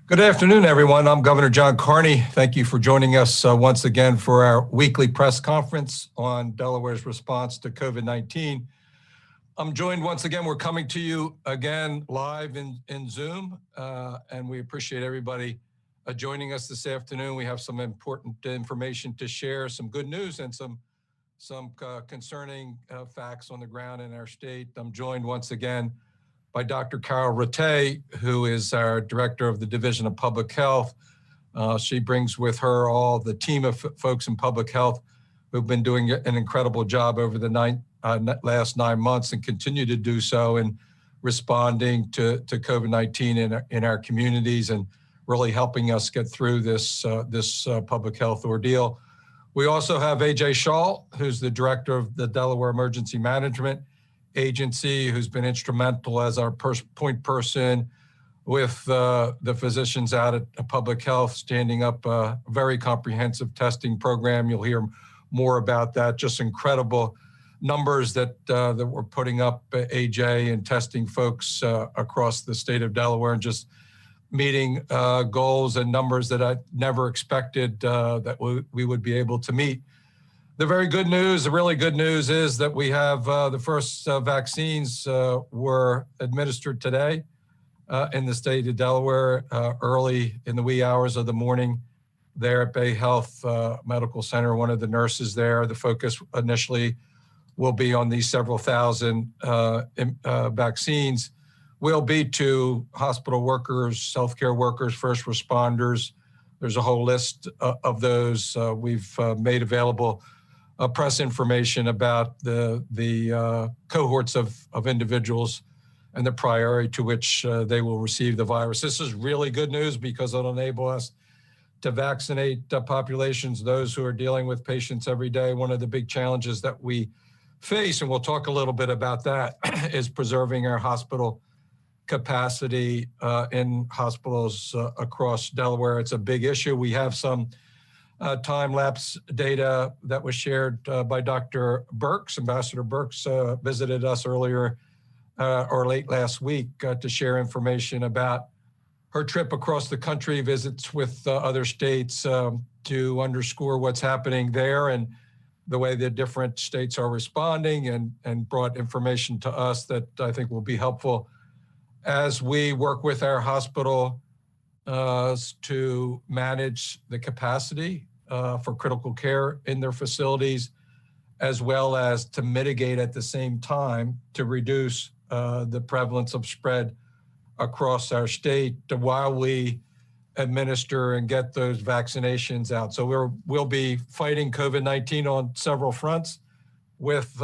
Good afternoon, everyone. I'm Governor John Carney. Thank you for joining us once again for our weekly press conference on Delaware's response to COVID-19. I'm joined once again. We're coming to you again live in Zoom, and we appreciate everybody joining us this afternoon. We have some important information to share, some good news, and some concerning facts on the ground in our state. I'm joined once again by Dr. Karyl Rattay, who is our Director of the Division of Public Health. She brings with her all the team of folks in public health who've been doing an incredible job over the last 9 months and continue to do so in responding to COVID-19 in our communities and really helping us get through this public health ordeal. We also have A.J. Schall, who's the Director of the Delaware Emergency Management Agency, who's been instrumental as our point person with the physicians out at Public Health, standing up a very comprehensive testing program. You'll hear more about that. Just incredible numbers that we're putting up, AJ, and testing folks across the state of Delaware, and just meeting goals and numbers that I never expected that we would be able to meet. The very good news, the really good news is that we have the first vaccines were administered today in the state of Delaware early in the wee hours of the morning there at Bay Health Medical Center. One of the nurses there, the focus initially will be on these several thousand vaccines, will be to hospital workers, healthcare workers, first responders. There's a whole list of those. We've made available press information about the cohorts of individuals and the priority to which they will receive the virus. This is really good news because it'll enable us to vaccinate populations, those who are dealing with patients every day. One of the big challenges that we face, and we'll talk a little bit about that, is preserving our hospital capacity in hospitals across Delaware. It's a big issue. We have some time-lapse data that was shared by Dr. Birx. Ambassador Birx visited us earlier or late last week to share information about her trip across the country, visits with other states to underscore what's happening there and the way the different states are responding, and brought information to us that I think will be helpful as we work with our hospital to manage the capacity for critical care in their facilities, as well as to mitigate at the same time to reduce the prevalence of spread across our state while we administer and get those vaccinations out. So we'll be fighting COVID-19 on several fronts with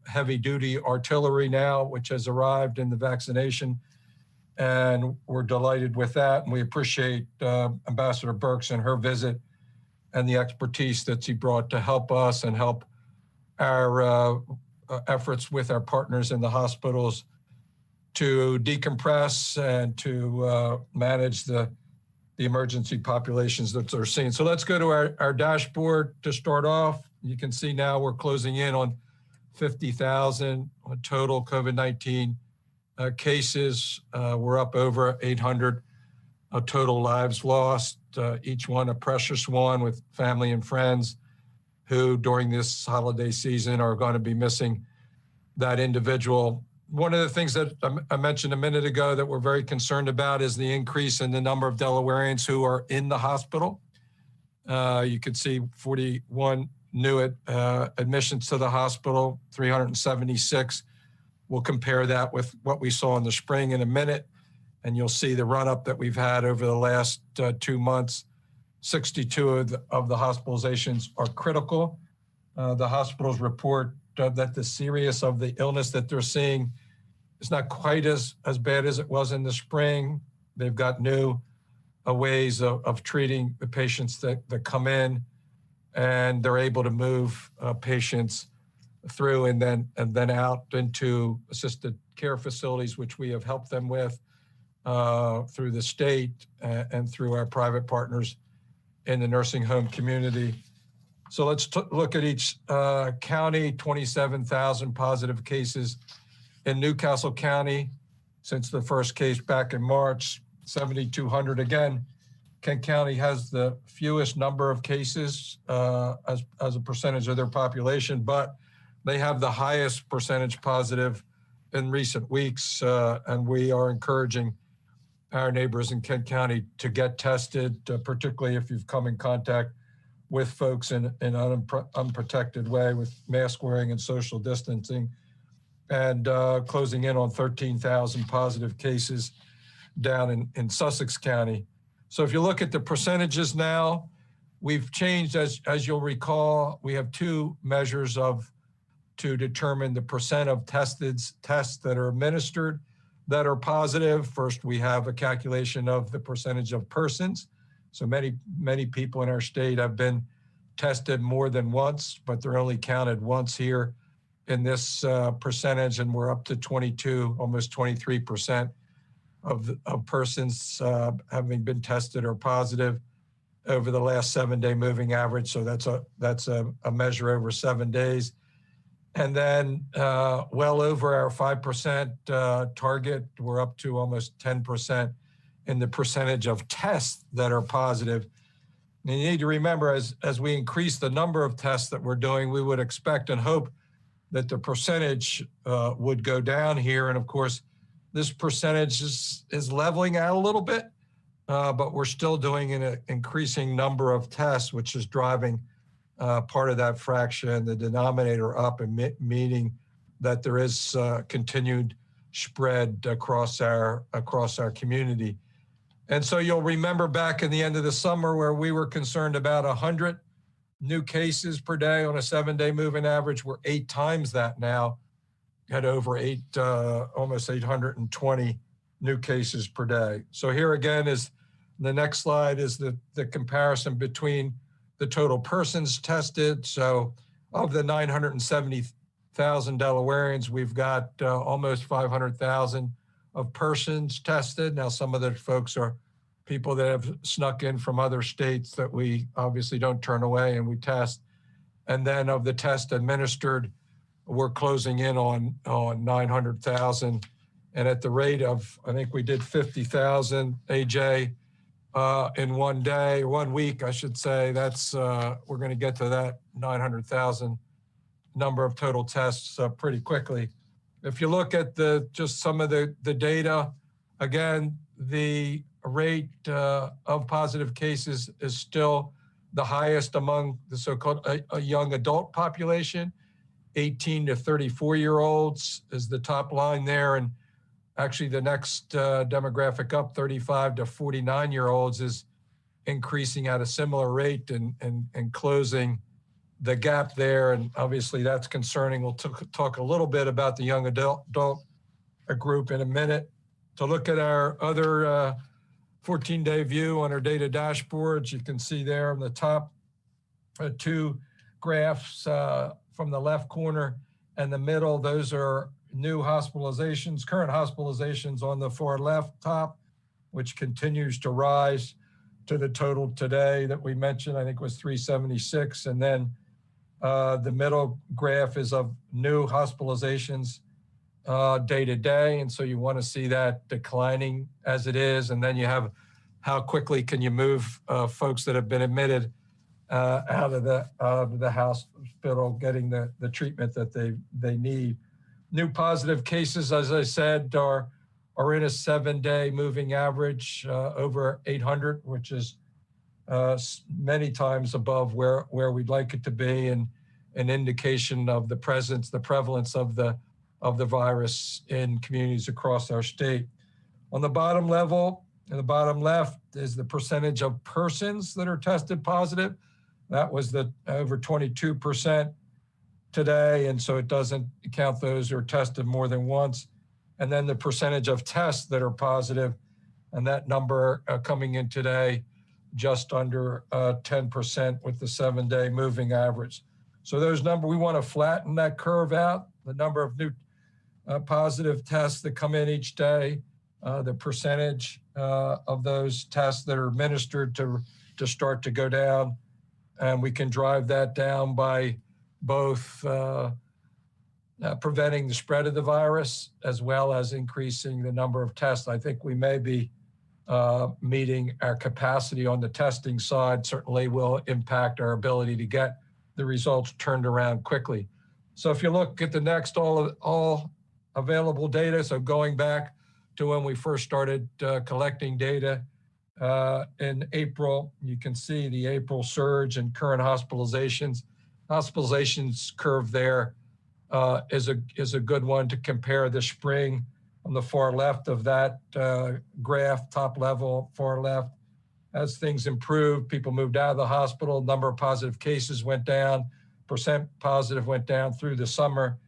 heavy-duty artillery now, which has arrived in the vaccination. And we're delighted with that. And we appreciate Ambassador Birx and her visit and the expertise that she brought to help us and help our efforts with our partners in the hospitals to decompress and to manage the emergency populations that they're seeing. So let's go to our dashboard to start off. You can see now we're closing in on 50,000 total COVID-19 cases. We're up over 800 total lives lost, each one a precious one, with family and friends who during this holiday season are going to be missing that individual. One of the things that I mentioned a minute ago that we're very concerned about is the increase in the number of Delawareans who are in the hospital. You can see 41 new admissions to the hospital, 376. We'll compare that with what we saw in the spring in a minute, and you'll see the run-up that we've had over the last 2 months. 62 of the hospitalizations are critical. The hospitals report that the serious of the illness that they're seeing is not quite as bad as it was in the spring. They've got new ways of treating the patients that come in, and they're able to move patients through and then out into assisted care facilities, which we have helped them with through the state and through our private partners in the nursing home community. So let's look at each county. 27,000 positive cases in Newcastle County since the first case back in March. 7,200. Again, Kent County has the fewest number of cases as a percentage of their population, but they have the highest percentage positive in recent weeks, and we are encouraging our neighbors in Kent County to get tested, particularly if you've come in contact with folks in an unprotected way with mask wearing and social distancing, and closing in on 13,000 positive cases down in Sussex County. So if you look at the percentages now, we've changed, as you'll recall, we have two measures to determine the percent of tests that are administered that are positive. First, we have a calculation of the percentage of persons. So many people in our state have been tested more than once, but they're only counted once here in this percentage, and we're up to 22, almost 23% of persons having been tested or positive over the last 7-day moving average. So that's a measure over 7 days. And then well over our 5% target, we're up to almost 10% in the percentage of tests that are positive. And you need to remember, as we increase the number of tests that we're doing, we would expect and hope that the percentage would go down here. And of course, this percentage is leveling out a little bit, but we're still doing an increasing number of tests, which is driving part of that fraction, the denominator up, and meaning that there is continued spread across our community. And so you'll remember back in the end of the summer where we were concerned about 100 new cases per day on a 7-day moving average. We're 8 times that now, at over almost 820 new cases per day. So here again is the next slide is the comparison between the total persons tested. So of the 970,000 Delawareans, we've got almost 500,000 of persons tested. Now, some of the folks are people that have snuck in from other states that we obviously don't turn away and we test. And then of the tests administered, we're closing in on 900,000. And at the rate of, I think we did 50,000, AJ, in 1 day, 1 week, I should say. That's we're going to get to that 900,000 number of total tests pretty quickly. If you look at just some of the data, again, the rate of positive cases is still the highest among the so-called a young adult population. 18 to 34-year-olds is the top line there, and actually the next demographic up, 35 to 49-year-olds, is increasing at a similar rate and closing the gap there. And obviously that's concerning. We'll talk a little bit about the young adult group in a minute. To look at our other 14-day view on our data dashboards, you can see there on the top 2 graphs from the left corner and the middle, those are new hospitalizations, current hospitalizations on the far left top, which continues to rise to the total today that we mentioned, I think was 376. And then the middle graph is of new hospitalizations day to day. And so you want to see that declining as it is. And then you have how quickly can you move folks that have been admitted out of the hospital, getting the treatment that they need. New positive cases, as I said, are in a 7-day moving average over 800, which is many times above where we'd like it to be, and an indication of the prevalence of the virus in communities across our state. On the bottom level, in the bottom left, is the percentage of persons that are tested positive. That was over 22% today, and so it doesn't count those who are tested more than once. And then the percentage of tests that are positive, and that number coming in today, just under 10% with the 7-day moving average. So those numbers, we want to flatten that curve out, the number of new positive tests that come in each day, the percentage of those tests that are administered to start to go down. And we can drive that down by both preventing the spread of the virus as well as increasing the number of tests. I think we may be meeting our capacity on the testing side certainly will impact our ability to get the results turned around quickly. So if you look at the next all available data, so going back to when we first started collecting data in April, you can see the April surge in current hospitalizations. Hospitalizations curve there is a good one to compare the spring on the far left of that graph, top level, far left. As things improved, people moved out of the hospital, number of positive cases went down, percent positive went down through the summer,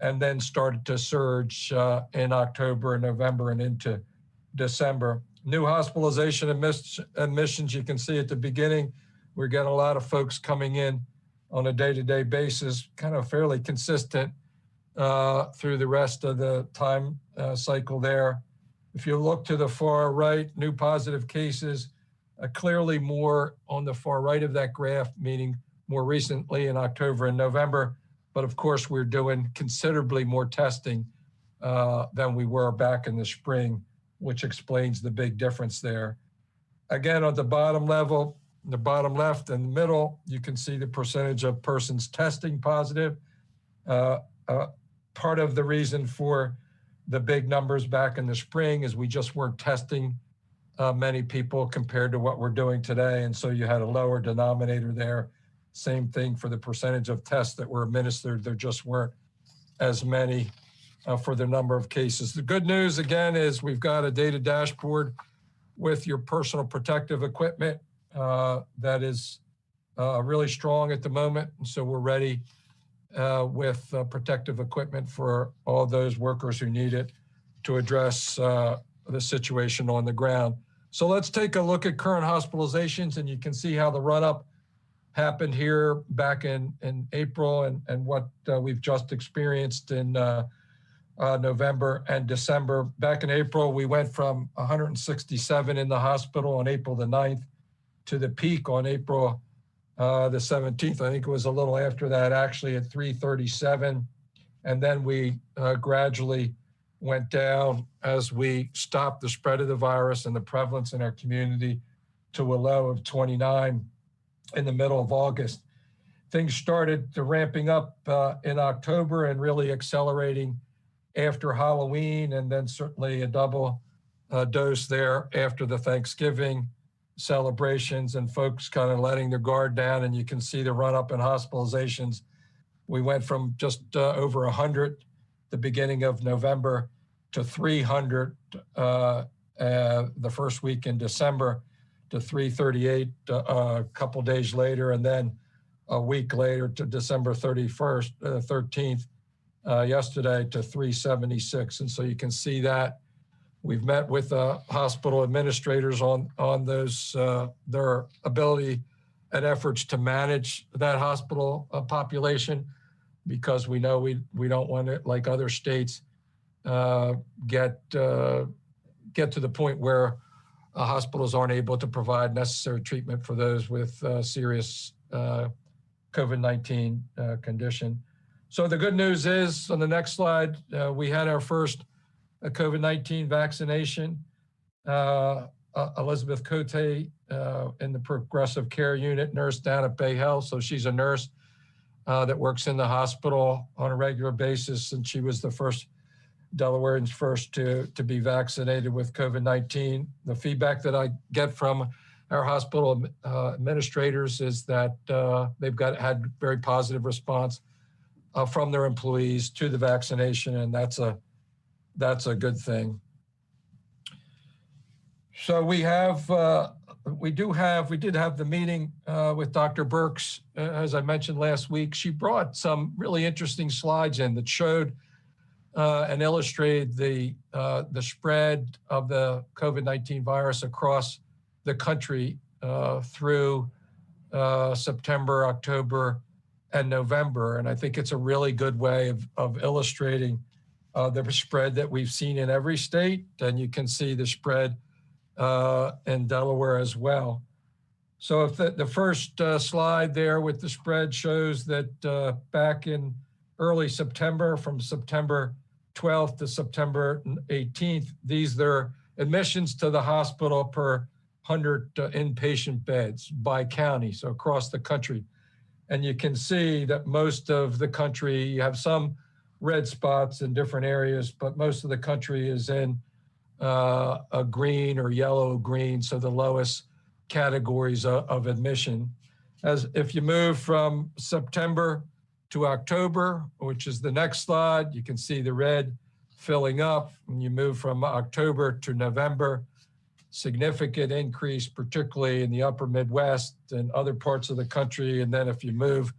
and then started to surge in October and November and into December. New hospitalization admissions, you can see at the beginning, we're getting a lot of folks coming in on a day-to-day basis, kind of fairly consistent through the rest of the time cycle there. If you look to the far right, new positive cases, clearly more on the far right of that graph, meaning more recently in October and November. But of course, we're doing considerably more testing than we were back in the spring, which explains the big difference there. Again, on the bottom level, the bottom left and the middle, you can see the percentage of persons testing positive. Part of the reason for the big numbers back in the spring is we just weren't testing many people compared to what we're doing today. And so you had a lower denominator there. Same thing for the percentage of tests that were administered. There just weren't as many for the number of cases. The good news, again, is we've got a data dashboard with your personal protective equipment that is really strong at the moment. And so we're ready with protective equipment for all those workers who need it to address the situation on the ground. So let's take a look at current hospitalizations, and you can see how the run-up happened here back in April and what we've just experienced in November and December. Back in April, we went from 167 in the hospital on April the 9th to the peak on April the 17th. I think it was a little after that, actually, at 337. And then we gradually went down as we stopped the spread of the virus and the prevalence in our community to a low of 29 in the middle of August. Things started to ramping up in October and really accelerating after Halloween, and then certainly a double dose there after the Thanksgiving celebrations and folks kind of letting their guard down. And you can see the run up in hospitalizations. We went from just over 100 the beginning of November to 300 the first week in December, to 338 a couple days later, and then a week later to December 31st, 13th, yesterday to 376. And so you can see that we've met with hospital administrators on those, their ability and efforts to manage that hospital population, because we know we don't want it, like other states, get to the point where hospitals aren't able to provide necessary treatment for those with serious COVID-19 condition. So the good news is, on the next slide, we had our first COVID-19 vaccination. Elizabeth Cote in the progressive care unit, nurse down at Bay Health. So she's a nurse that works in the hospital on a regular basis, and she was the first Delawareans first to be vaccinated with COVID-19. The feedback that I get from our hospital administrators is that they've had very positive response from their employees to the vaccination, and that's a good thing. So we did have the meeting with Dr. Birx, as I mentioned last week. She brought some really interesting slides in that showed and illustrated the spread of the COVID-19 virus across the country through September, October, and November. And I think it's a really good way of illustrating the spread that we've seen in every state. And you can see the spread in Delaware as well. So if the first slide there with the spread shows that back in early September, from September 12th to September 18th, these are admissions to the hospital per 100 inpatient beds by county, so across the country. And you can see that most of the country, you have some red spots in different areas, but most of the country is in a green or yellow-green, so the lowest categories of admission. As if you move from September to October, which is the next slide, you can see the red filling up. When you move from October to November, significant increase, particularly in the upper Midwest and other parts of the country. And then if you move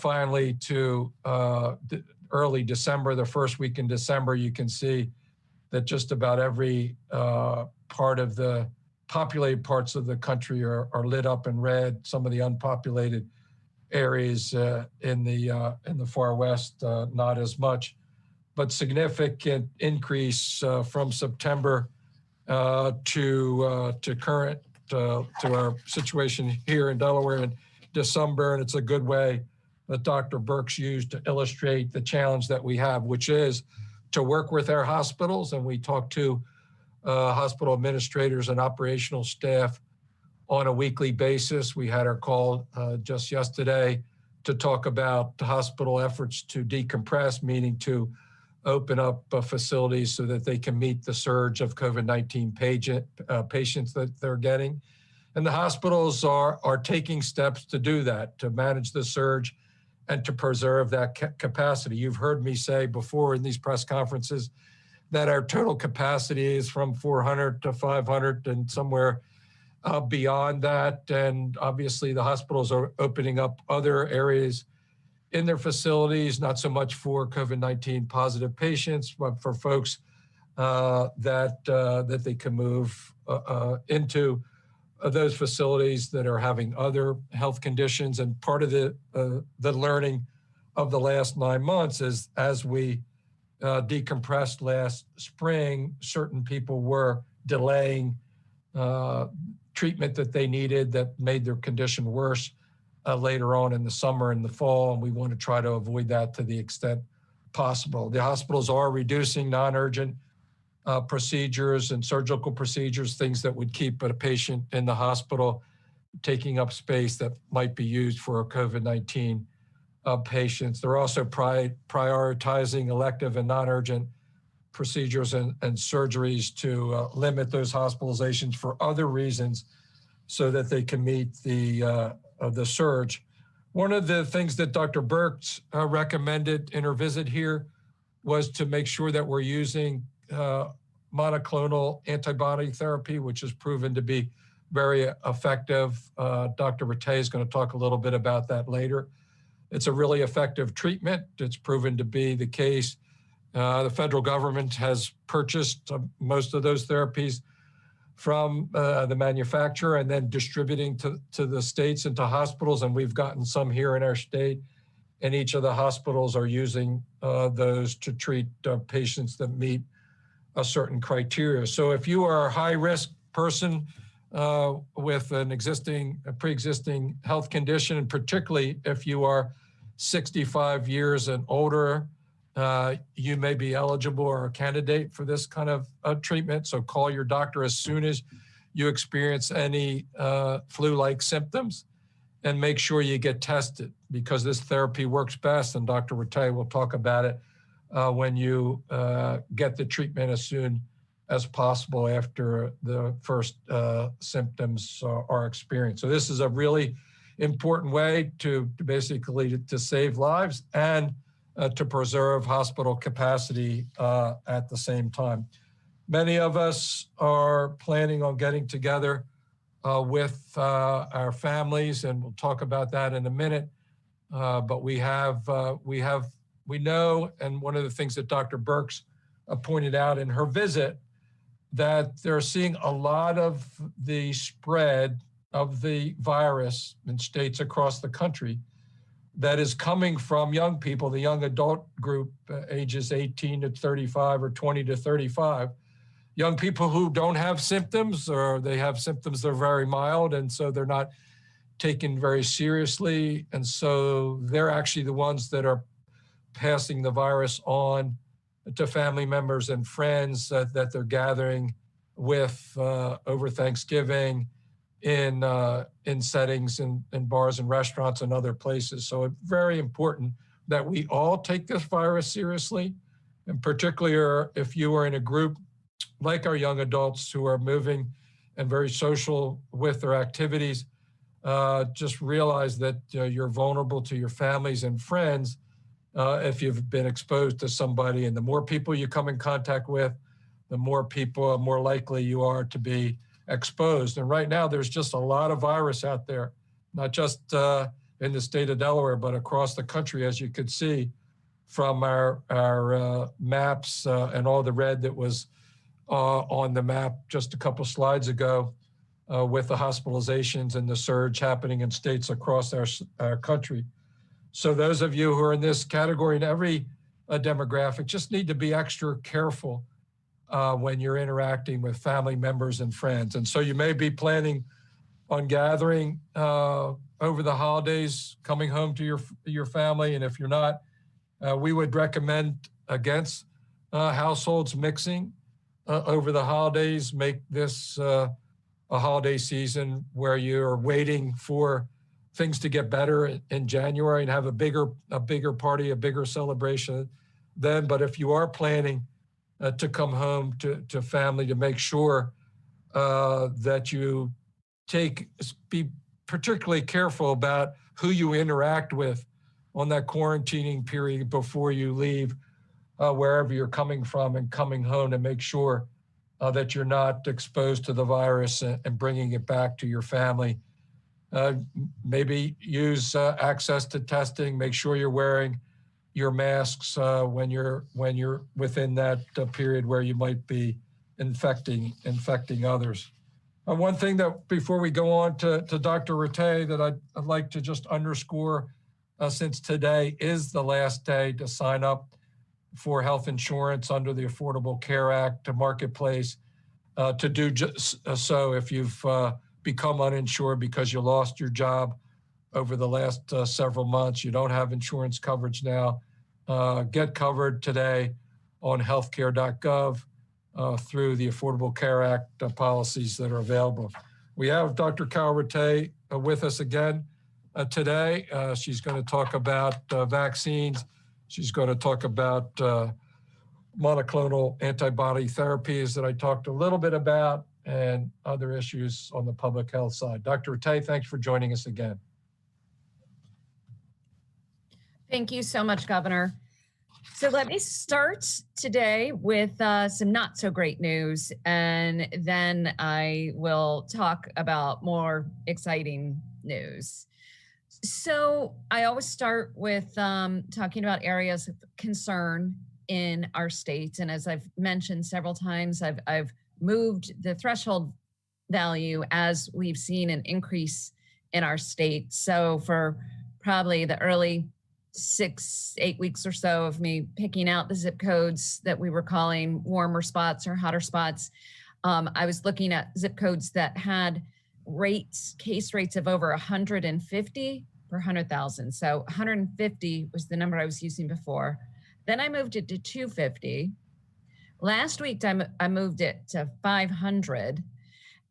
finally to early December, the first week in December, you can see that just about every part of the populated parts of the country are lit up in red. Some of the unpopulated areas in the far west, not as much, but significant increase from September to current to our situation here in Delaware in December. And it's a good way that Dr. Birx used to illustrate the challenge that we have, which is to work with our hospitals. And we talk to hospital administrators and operational staff on a weekly basis. We had our call just yesterday to talk about the hospital efforts to decompress, meaning to open up facilities so that they can meet the surge of COVID-19 patients that they're getting. And the hospitals are taking steps to do that, to manage the surge and to preserve that capacity. You've heard me say before in these press conferences that our total capacity is from 400 to 500 and somewhere beyond that. And obviously the hospitals are opening up other areas in their facilities, not so much for COVID-19 positive patients, but for folks that they can move into those facilities that are having other health conditions. And part of the learning of the last 9 months is as we decompressed last spring, certain people were delaying treatment that they needed that made their condition worse later on in the summer and the fall, and we want to try to avoid that to the extent possible. The hospitals are reducing non-urgent procedures and surgical procedures, things that would keep a patient in the hospital, taking up space that might be used for COVID-19 patients. They're also prioritizing elective and non-urgent procedures and surgeries to limit those hospitalizations for other reasons so that they can meet the surge. One of the things that Dr. Birx recommended in her visit here was to make sure that we're using monoclonal antibody therapy, which has proven to be very effective. Dr. Rattay is going to talk a little bit about that later. It's a really effective treatment. It's proven to be the case. The federal government has purchased most of those therapies from the manufacturer and then distributing to the states and to hospitals. And we've gotten some here in our state. And each of the hospitals are using those to treat patients that meet a certain criteria. So if you are a high-risk person with a pre-existing health condition, and particularly if you are 65 years and older, you may be eligible or a candidate for this kind of treatment. So call your doctor as soon as you experience any flu-like symptoms and make sure you get tested, because this therapy works best, and Dr. Rattay will talk about it when you get the treatment as soon as possible after the first symptoms are experienced. So this is a really important way to basically to save lives and to preserve hospital capacity at the same time. Many of us are planning on getting together with our families, and we'll talk about that in a minute. But we know, and one of the things that Dr. Birx pointed out in her visit, that they're seeing a lot of the spread of the virus in states across the country that is coming from young people, the young adult group, ages 18 to 35 or 20 to 35, young people who don't have symptoms, or they have symptoms that are very mild, and so they're not taken very seriously. And so they're actually the ones that are passing the virus on to family members and friends that they're gathering with over Thanksgiving in settings in bars and restaurants and other places. So it's very important that we all take this virus seriously, and particularly if you are in a group like our young adults who are moving and very social with their activities. Just realize that you're vulnerable to your families and friends if you've been exposed to somebody. And the more people you come in contact with, the more likely you are to be exposed. And right now, there's just a lot of virus out there, not just in the state of Delaware, but across the country, as you could see from our maps and all the red that was on the map just a couple slides ago with the hospitalizations and the surge happening in states across our country. So those of you who are in this category in every demographic just need to be extra careful when you're interacting with family members and friends. And so you may be planning on gathering over the holidays, coming home to your family. And if you're not, we would recommend against households mixing over the holidays. Make this a holiday season where you're waiting for things to get better in January and have a bigger party, a bigger celebration then. But if you are planning to come home to family, to make sure that you be particularly careful about who you interact with on that quarantining period before you leave wherever you're coming from and coming home, to make sure that you're not exposed to the virus and bringing it back to your family. Maybe use access to testing. Make sure you're wearing your masks when you're within that period where you might be infecting others. One thing that before we go on to Dr. Rattay that I'd like to just underscore, since today is the last day to sign up for health insurance under the Affordable Care Act marketplace, to do just so if you've become uninsured because you lost your job over the last several months, you don't have insurance coverage now, get covered today on healthcare.gov through the Affordable Care Act policies that are available. We have Dr. Karyl Rattay with us again today. She's going to talk about vaccines. She's going to talk about monoclonal antibody therapies that I talked a little bit about, and other issues on the public health side. Dr. Rattay, thanks for joining us again. Thank you so much, Governor. So let me start today with some not so great news, and then I will talk about more exciting news. So I always start with talking about areas of concern in our state. And as I've mentioned several times, I've moved the threshold value as we've seen an increase in our state. So for probably the early 6-8 weeks or so of me picking out the zip codes that we were calling warmer spots or hotter spots, I was looking at zip codes that had case rates of over 150 per 100,000. So 150 was the number I was using before. Then I moved it to 250. Last week, I moved it to 500,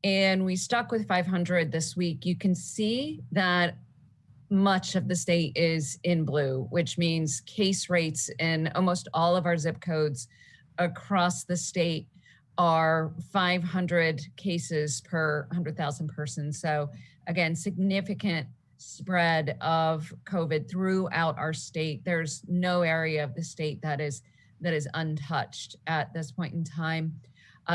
and we stuck with 500 this week. You can see that much of the state is in blue, which means case rates in almost all of our zip codes across the state are 500 cases per 100,000 persons. So again, significant spread of COVID throughout our state. There's no area of the state that is untouched at this point in time.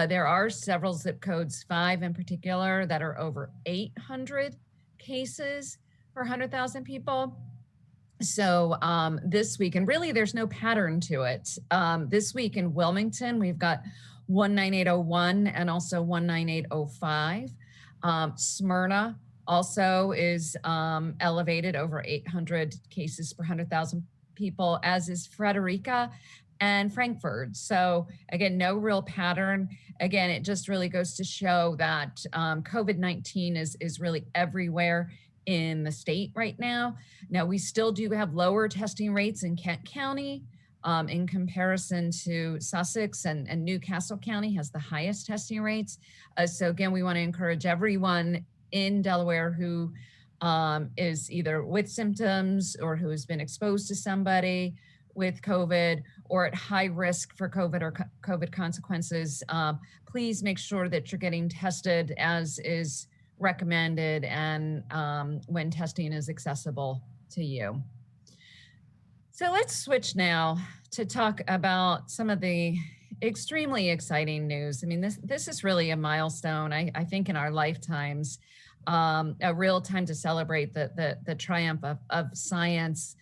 There are several zip codes, 5 in particular, that are over 800 cases per 100,000 people. So this week, and really there's no pattern to it. This week in Wilmington, we've got 19801 and also 19805. Smyrna also is elevated over 800 cases per 100,000 people, as is Frederica and Frankfurt. So again, no real pattern. Again, it just really goes to show that COVID-19 is really everywhere in the state right now. Now, we still do have lower testing rates in Kent County in comparison to Sussex and Newcastle County has the highest testing rates. So again, we want to encourage everyone in Delaware who is either with symptoms or who has been exposed to somebody with COVID or at high risk for COVID or COVID consequences, please make sure that you're getting tested as is recommended and when testing is accessible to you. So let's switch now to talk about some of the extremely exciting news. I mean, this is really a milestone, I think, in our lifetimes, a real time to celebrate the triumph of science,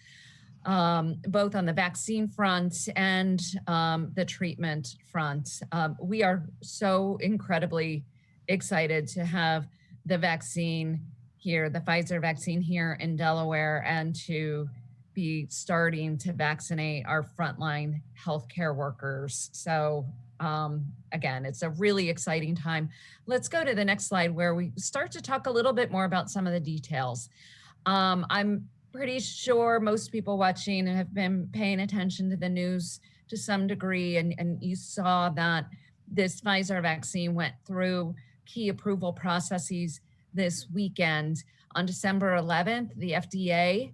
both on the vaccine front and the treatment front. We are so incredibly excited to have the vaccine here, the Pfizer vaccine here in Delaware, and to be starting to vaccinate our frontline healthcare workers. So again, it's a really exciting time. Let's go to the next slide where we start to talk a little bit more about some of the details. I'm pretty sure most people watching have been paying attention to the news to some degree, and you saw that this Pfizer vaccine went through key approval processes this weekend. On December 11th, the FDA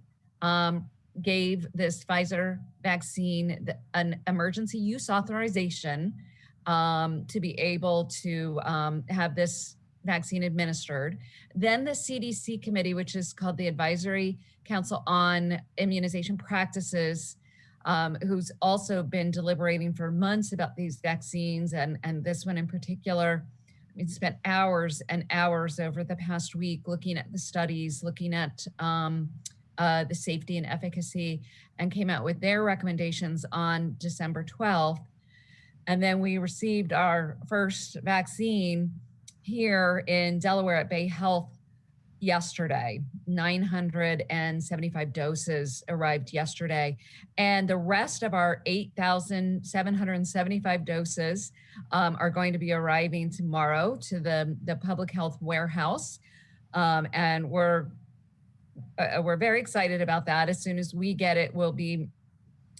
gave this Pfizer vaccine an emergency use authorization to be able to have this vaccine administered. Then the CDC committee, which is called the Advisory Council on Immunization Practices, who's also been deliberating for months about these vaccines and this one in particular. We spent hours and hours over the past week looking at the studies, looking at the safety and efficacy, and came out with their recommendations on December 12th. And then we received our first vaccine here in Delaware at Bay Health yesterday. 975 doses arrived yesterday. And the rest of our 8,775 doses are going to be arriving tomorrow to the public health warehouse. And we're very excited about that. As soon as we get it, we'll be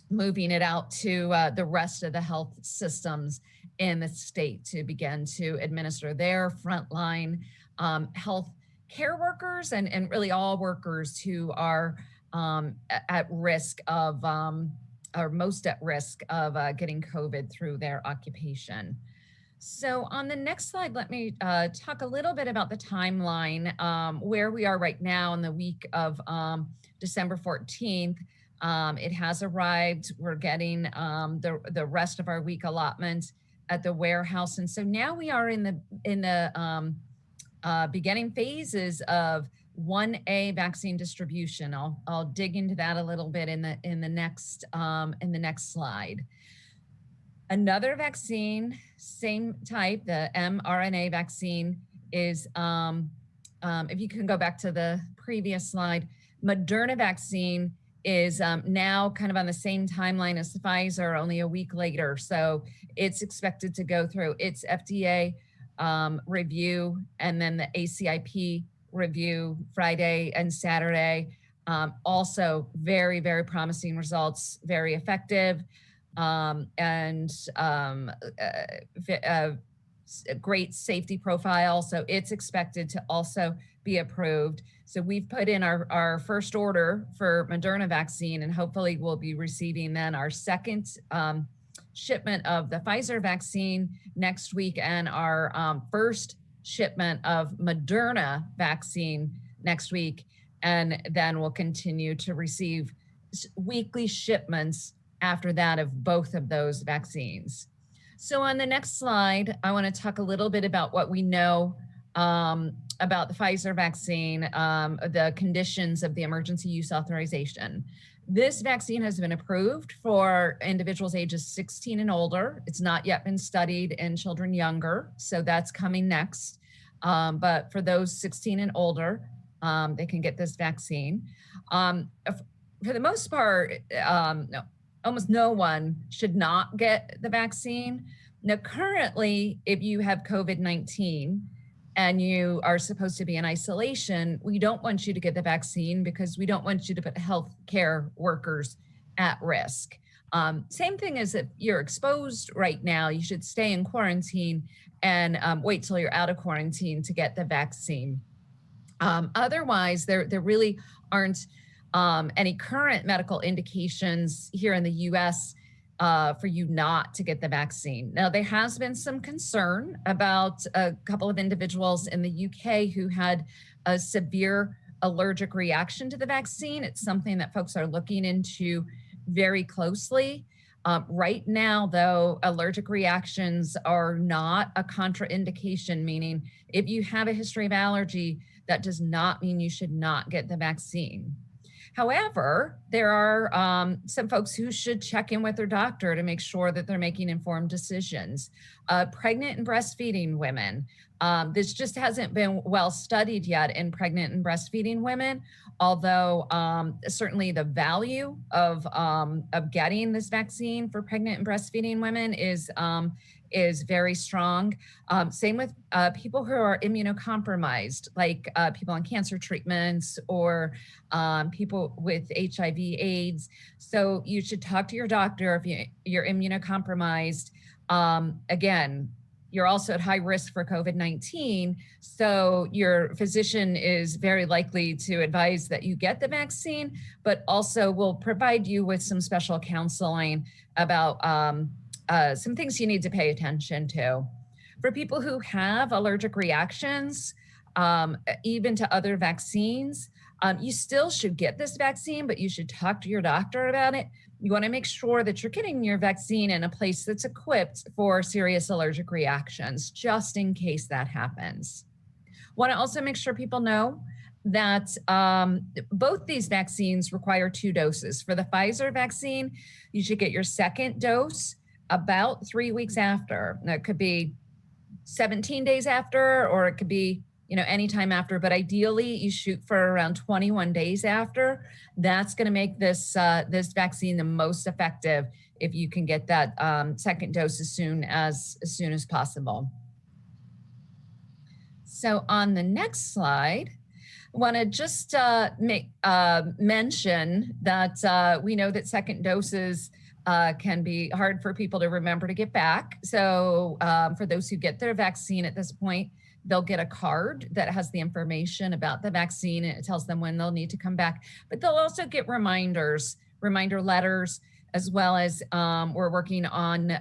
moving it out to the rest of the health systems in the state to begin to administer their frontline health care workers and really all workers who are at risk of, or most at risk of getting COVID through their occupation. So on the next slide, let me talk a little bit about the timeline, where we are right now in the week of December 14th. It has arrived. We're getting the rest of our week allotment at the warehouse. And so now we are in the beginning phases of 1A vaccine distribution. I'll dig into that a little bit in the next slide. Another vaccine, same type, the mRNA vaccine is, if you can go back to the previous slide, Moderna vaccine is now kind of on the same timeline as Pfizer, only a week later. So it's expected to go through its FDA review and then the ACIP review Friday and Saturday. Also very, very promising results, very effective. And a great safety profile. So it's expected to also be approved. So we've put in our first order for Moderna vaccine, and hopefully we'll be receiving then our second shipment of the Pfizer vaccine next week and our first shipment of Moderna vaccine next week. And then we'll continue to receive weekly shipments after that of both of those vaccines. So on the next slide, I want to talk a little bit about what we know about the Pfizer vaccine, the conditions of the emergency use authorization. This vaccine has been approved for individuals ages 16 and older. It's not yet been studied in children younger, so that's coming next. But for those 16 and older, they can get this vaccine. For the most part, almost no one should not get the vaccine. Now, currently, if you have COVID-19 and you are supposed to be in isolation, we don't want you to get the vaccine because we don't want you to put healthcare workers at risk. Same thing as if you're exposed right now, you should stay in quarantine and wait till you're out of quarantine to get the vaccine. Otherwise, there really aren't any current medical indications here in the US for you not to get the vaccine. Now, there has been some concern about a couple of individuals in the UK who had a severe allergic reaction to the vaccine. It's something that folks are looking into very closely. Right now, though, allergic reactions are not a contraindication, meaning if you have a history of allergy, that does not mean you should not get the vaccine. However, there are some folks who should check in with their doctor to make sure that they're making informed decisions. Pregnant and breastfeeding women. This just hasn't been well studied yet in pregnant and breastfeeding women, although certainly the value of getting this vaccine for pregnant and breastfeeding women is very strong. Same with people who are immunocompromised, like people on cancer treatments or people with HIV/AIDS. So you should talk to your doctor if you're immunocompromised. Again, you're also at high risk for COVID-19. So your physician is very likely to advise that you get the vaccine, but also will provide you with some special counseling about some things you need to pay attention to. For people who have allergic reactions, even to other vaccines, you still should get this vaccine, but you should talk to your doctor about it. You want to make sure that you're getting your vaccine in a place that's equipped for serious allergic reactions, just in case that happens. Want to also make sure people know that both these vaccines require 2 doses. For the Pfizer vaccine, you should get your second dose about 3 weeks after. Now, it could be 17 days after, or it could be anytime after, but ideally you shoot for around 21 days after. That's going to make this vaccine the most effective if you can get that second dose as soon as possible. So on the next slide, I want to just mention that we know that second doses can be hard for people to remember to get back. So for those who get their vaccine at this point, they'll get a card that has the information about the vaccine, and it tells them when they'll need to come back. But they'll also get reminder letters, as well as we're working on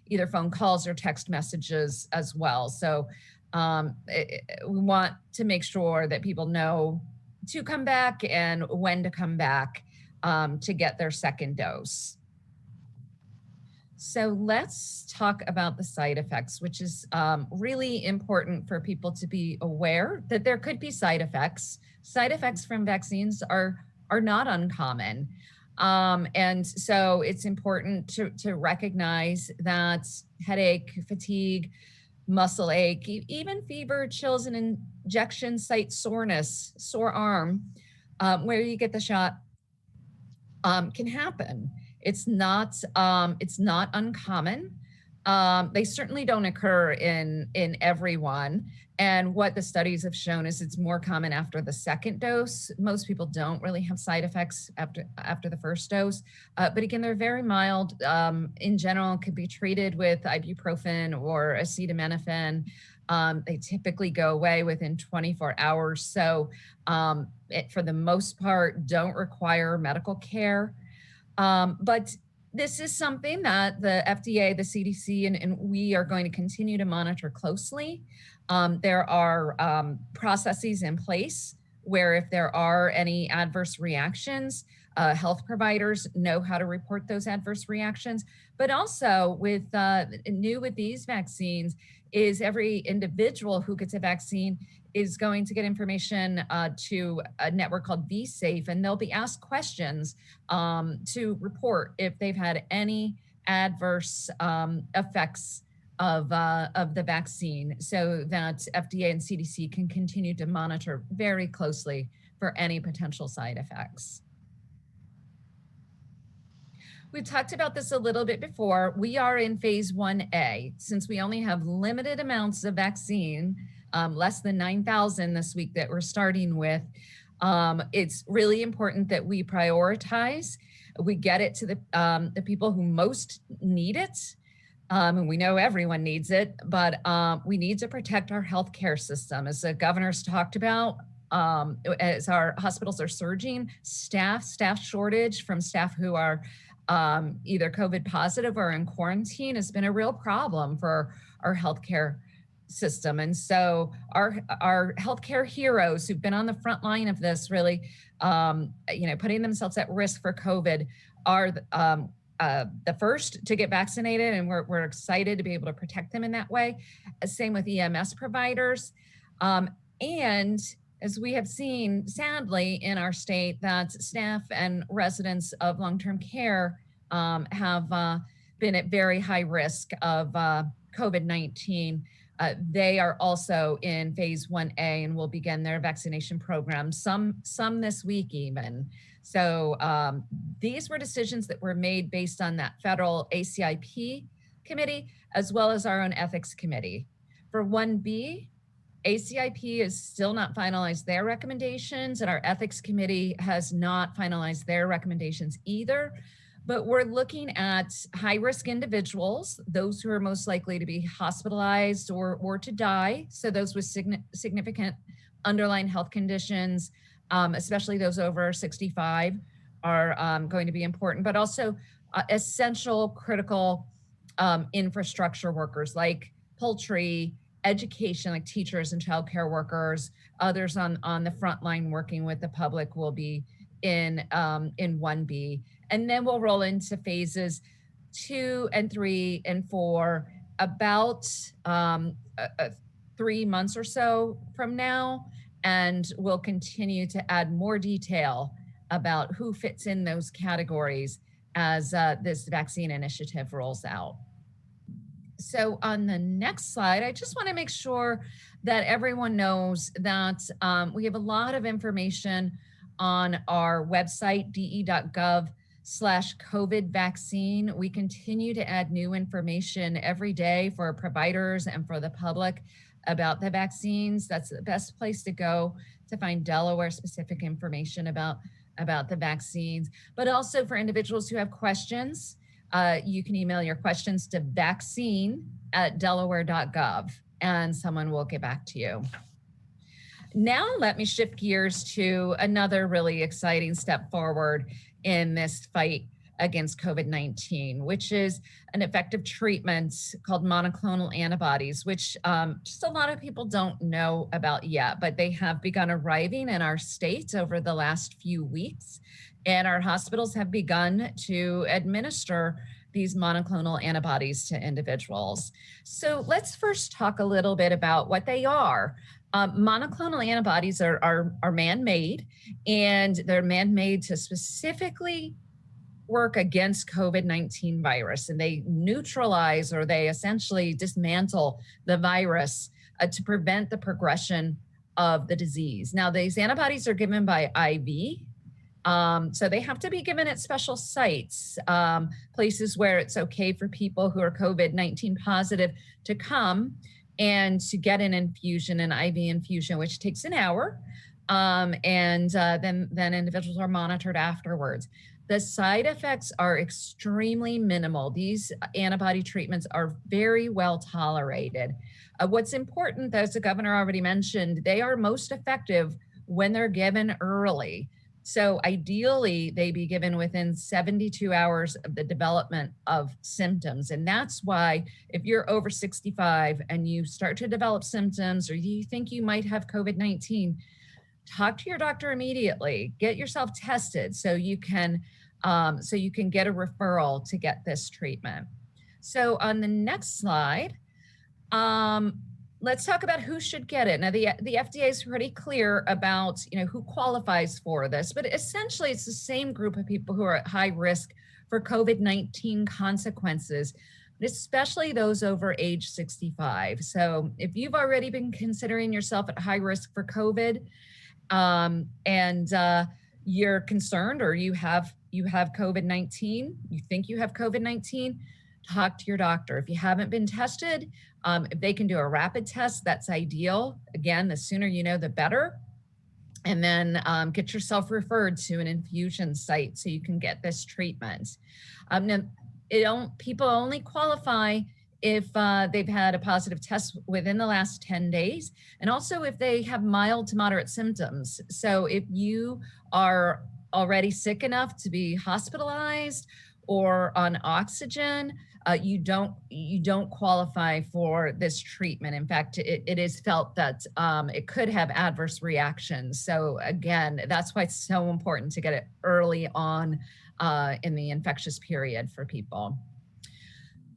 either phone calls or text messages as well. So we want to make sure that people know to come back and when to come back to get their second dose. So let's talk about the side effects, which is really important for people to be aware that there could be side effects. Side effects from vaccines are not uncommon. And so it's important to recognize that headache, fatigue, muscle ache, even fever, chills, and injection site soreness, sore arm, where you get the shot, can happen. It's not uncommon. They certainly don't occur in everyone. And what the studies have shown is it's more common after the second dose. Most people don't really have side effects after the first dose. But again, they're very mild. In general, could be treated with ibuprofen or acetaminophen. They typically go away within 24 hours. So for the most part, don't require medical care. But this is something that the FDA, the CDC, and we are going to continue to monitor closely. There are processes in place where if there are any adverse reactions, health providers know how to report those adverse reactions. But also with new with these vaccines is every individual who gets a vaccine is going to get information to a network called VSafe, and they'll be asked questions to report if they've had any adverse effects of the vaccine, so that FDA and CDC can continue to monitor very closely for any potential side effects. We've talked about this a little bit before. We are in phase 1A. Since we only have limited amounts of vaccine, less than 9,000 this week that we're starting with, it's really important that we prioritize. we get it to the people who most need it. And we know everyone needs it, but we need to protect our healthcare system. As the governor's talked about, as our hospitals are surging, staff shortage from staff who are either COVID positive or in quarantine has been a real problem for our healthcare system. And so our healthcare heroes who've been on the front line of this, really, putting themselves at risk for COVID, are the first to get vaccinated, and we're excited to be able to protect them in that way. Same with EMS providers. And as we have seen, sadly, in our state, that staff and residents of long-term care have been at very high risk of COVID-19. They are also in phase 1A and will begin their vaccination program, some this week even. So these were decisions that were made based on that federal ACIP committee, as well as our own ethics committee. For 1B, ACIP is still not finalized their recommendations, and our ethics committee has not finalized their recommendations either. But we're looking at high-risk individuals, those who are most likely to be hospitalized or to die. So those with significant underlying health conditions, especially those over 65, are going to be important, but also essential critical infrastructure workers like poultry, education, like teachers and childcare workers. Others on the front line working with the public will be in 1B. And then we'll roll into phases 2 and 3 and 4 about 3 months or so from now. And we'll continue to add more detail about who fits in those categories as this vaccine initiative rolls out. So on the next slide, I just want to make sure that everyone knows that we have a lot of information on our website, de.gov/COVID vaccine. We continue to add new information every day for providers and for the public about the vaccines. That's the best place to go to find Delaware specific information about the vaccines, but also for individuals who have questions. You can email your questions to vaccine@delaware.gov and someone will get back to you. Now let me shift gears to another really exciting step forward in this fight against COVID-19, which is an effective treatment called monoclonal antibodies, which just a lot of people don't know about yet, but they have begun arriving in our state over the last few weeks. And our hospitals have begun to administer these monoclonal antibodies to individuals. So let's first talk a little bit about what they are. Monoclonal antibodies are man-made, and they're man-made to specifically work against COVID-19 virus, and they neutralize, or they essentially dismantle the virus to prevent the progression of the disease. Now, these antibodies are given by IV, so they have to be given at special sites, places where it's okay for people who are COVID-19 positive to come and to get an infusion, an IV infusion, which takes an hour, and then individuals are monitored afterwards. The side effects are extremely minimal. These antibody treatments are very well tolerated. What's important, as the governor already mentioned, they are most effective when they're given early. So ideally, they be given within 72 hours of the development of symptoms. And that's why if you're over 65 and you start to develop symptoms, or you think you might have COVID-19, talk to your doctor immediately. Get yourself tested so you can get a referral to get this treatment. So on the next slide, let's talk about who should get it. Now, the FDA is pretty clear about who qualifies for this, but essentially it's the same group of people who are at high risk for COVID-19 consequences, especially those over age 65. So if you've already been considering yourself at high risk for COVID, and you're concerned, or you have COVID-19, you think you have COVID-19, talk to your doctor. If you haven't been tested, if they can do a rapid test, that's ideal. Again, the sooner you know, the better. and then get yourself referred to an infusion site so you can get this treatment. Now, people only qualify if they've had a positive test within the last 10 days, and also if they have mild to moderate symptoms. So if you are already sick enough to be hospitalized or on oxygen, you don't qualify for this treatment. In fact, it is felt that it could have adverse reactions. So again, that's why it's so important to get it early on in the infectious period for people.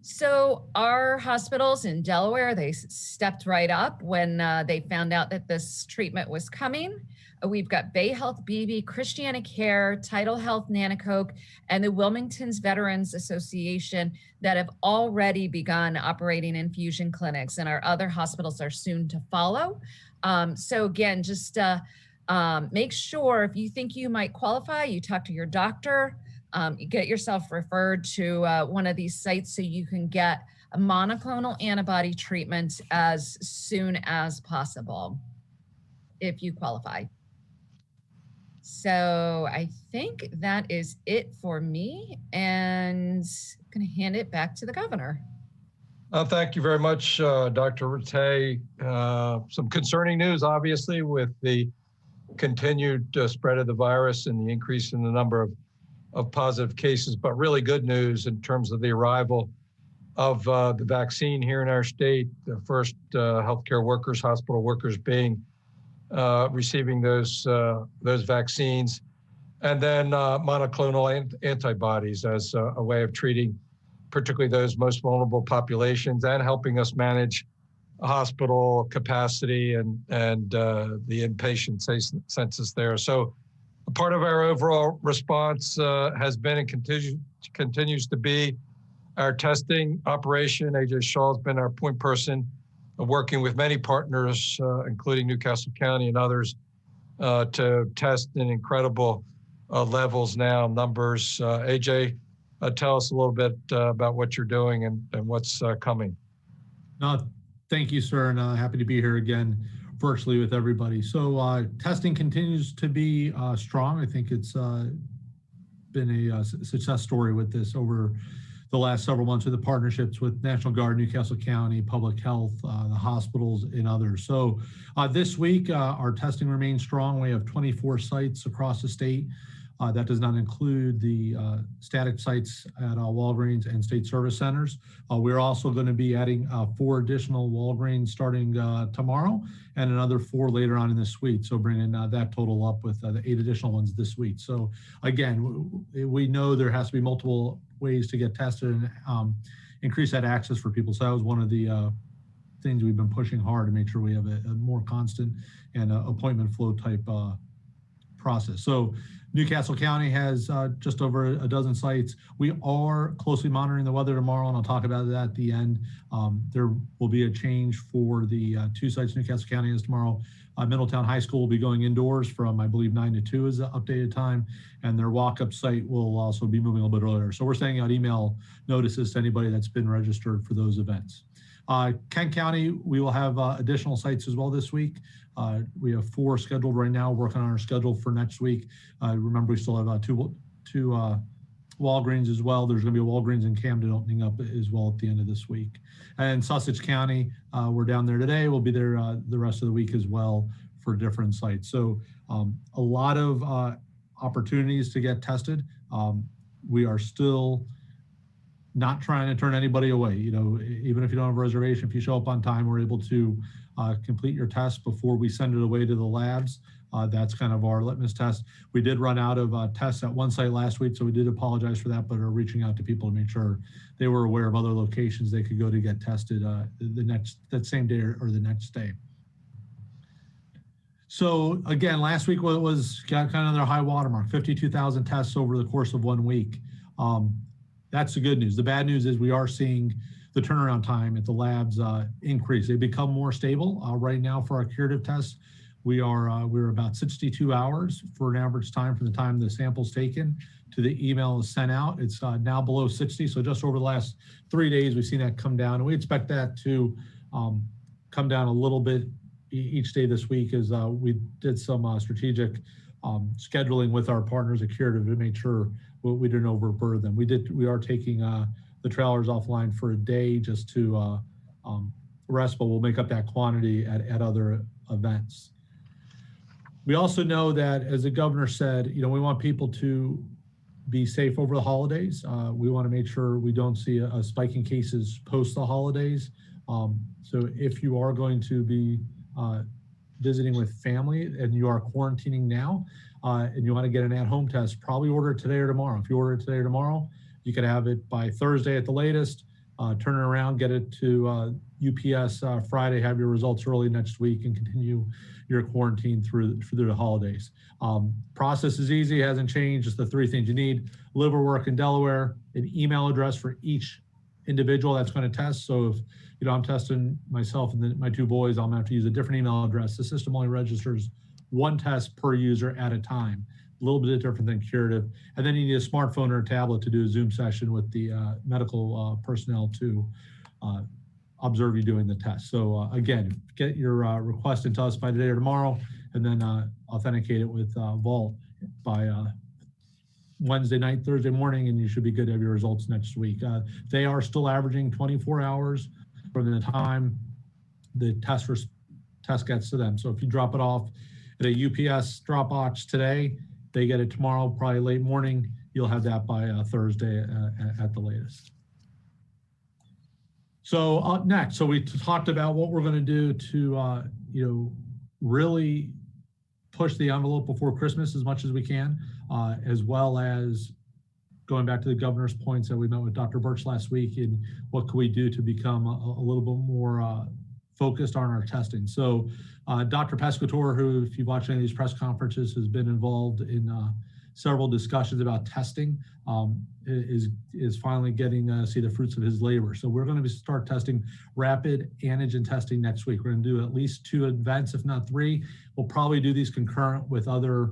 So our hospitals in Delaware, they stepped right up when they found out that this treatment was coming. We've got Bay Health BB, Christiana Care, Tidal Health Nanacoke, and the Wilmington's Veterans Association that have already begun operating infusion clinics, and our other hospitals are soon to follow. So again, just make sure if you think you might qualify, you talk to your doctor, you get yourself referred to one of these sites so you can get a monoclonal antibody treatment as soon as possible if you qualify. So I think that is it for me, and I'm going to hand it back to the governor. Thank you very much, Dr. Rattay. Some concerning news, obviously, with the continued spread of the virus and the increase in the number of positive cases, but really good news in terms of the arrival of the vaccine here in our state. The first healthcare workers, hospital workers being receiving those vaccines, and then monoclonal antibodies as a way of treating particularly those most vulnerable populations and helping us manage hospital capacity and the inpatient census there. So a part of our overall response has been and continues to be our testing operation. AJ Schall has been our point person, working with many partners, including Newcastle County and others, to test in incredible levels now, numbers. AJ, tell us a little bit about what you're doing and what's coming. No, thank you, sir, and happy to be here again virtually with everybody. So testing continues to be strong. I think it's been a success story with this over the last several months with the partnerships with National Guard, Newcastle County, Public Health, the hospitals, and others. So this week, our testing remains strong. We have 24 sites across the state. That does not include the static sites at Walgreens and state service centers. We're also going to be adding 4 additional Walgreens starting tomorrow and another 4 later on in this week. So bringing that total up with the 8 additional ones this week. So again, we know there has to be multiple ways to get tested and increase that access for people. So that was one of the things we've been pushing hard to make sure we have a more constant and appointment flow type process. So Newcastle County has just over a dozen sites. We are closely monitoring the weather tomorrow, and I'll talk about that at the end. There will be a change for the 2 sites Newcastle County has tomorrow. Middletown High School will be going indoors from, I believe, 9 to 2 is the updated time, and their walk-up site will also be moving a little bit earlier. So we're sending out email notices to anybody that's been registered for those events. Kent County, we will have additional sites as well this week. We have 4 scheduled right now, working on our schedule for next week. Remember, we still have two Walgreens as well. There's going to be a Walgreens in Camden opening up as well at the end of this week. And Sussex County, we're down there today. We'll be there the rest of the week as well for different sites. So a lot of opportunities to get tested. We are still not trying to turn anybody away. You know, even if you don't have a reservation, if you show up on time, we're able to complete your test before we send it away to the labs. That's kind of our litmus test. We did run out of tests at one site last week, so we did apologize for that, but are reaching out to people to make sure they were aware of other locations they could go to get tested that same day or the next day. So again, last week was got kind of their high watermark, 52,000 tests over the course of 1 week. That's the good news. The bad news is we are seeing the turnaround time at the labs increase. They become more stable. Right now for our curative tests, we're about 62 hours for an average time from the time the sample's taken to the email is sent out. It's now below 60. So just over the last 3 days, we've seen that come down. And we expect that to come down a little bit each day this week is we did some strategic scheduling with our partners at Curative to make sure we didn't overburden them. We are taking the trailers offline for a day just to rest, but we'll make up that quantity at other events. We also know that, as the governor said, we want people to be safe over the holidays. We want to make sure we don't see a spike in cases post the holidays. So if you are going to be visiting with family and you are quarantining now and you want to get an at-home test, probably order it today or tomorrow. If you order it today or tomorrow, you could have it by Thursday at the latest, turn it around, get it to UPS Friday, have your results early next week, and continue your quarantine through the holidays. Process is easy, hasn't changed. Just the three things you need: live or work in Delaware, an email address for each individual that's going to test. So if I'm testing myself and my two boys, I'm going to have to use a different email address. The system only registers one test per user at a time. A little bit different than Curative. And then you need a smartphone or a tablet to do a Zoom session with the medical personnel to observe you doing the test. So again, get your request into us by today or tomorrow, and then authenticate it with Vault by Wednesday night, Thursday morning, and you should be good to have your results next week. They are still averaging 24 hours from the time the test gets to them. So if you drop it off at a UPS drop box today, they get it tomorrow, probably late morning. You'll have that by Thursday at the latest. So up next, so we talked about what we're going to do to really push the envelope before Christmas as much as we can, as well as going back to the governor's points that we met with Dr. Birch last week, and what can we do to become a little bit more focused on our testing. So Dr. Pescatore, who, if you've watched any of these press conferences, has been involved in several discussions about testing, is finally getting to see the fruits of his labor. So we're going to start testing rapid antigen testing next week. We're going to do at least 2 events, if not 3. We'll probably do these concurrent with other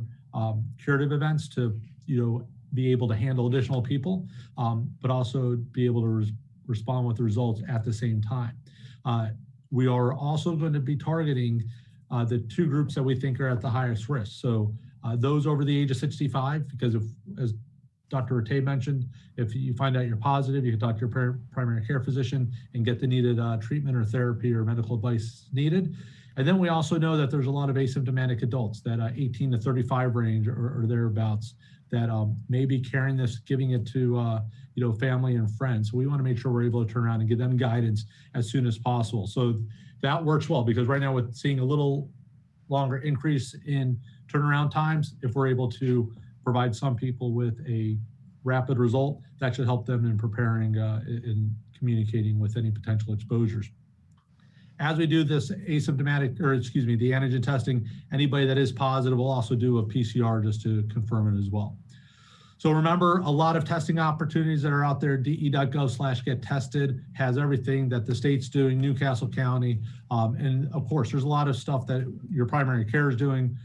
Curative events to be able to handle additional people, but also be able to respond with the results at the same time. We are also going to be targeting the 2 groups that we think are at the highest risk. So those over the age of 65, because as Dr. Rattay mentioned, if you find out you're positive, you can talk to your primary care physician and get the needed treatment or therapy or medical advice needed. And then we also know that there's a lot of asymptomatic adults, that 18 to 35 range or thereabouts, that may be carrying this, giving it to family and friends. So we want to make sure we're able to turn around and give them guidance as soon as possible. So that works well, because right now with seeing a little longer increase in turnaround times, if we're able to provide some people with a rapid result, that should help them in preparing and communicating with any potential exposures. As we do this the antigen testing, anybody that is positive will also do a PCR just to confirm it as well. So remember, a lot of testing opportunities that are out there. DE.gov/get-tested has everything that the state's doing, Newcastle County, and of course, there's a lot of stuff that your primary care is doing.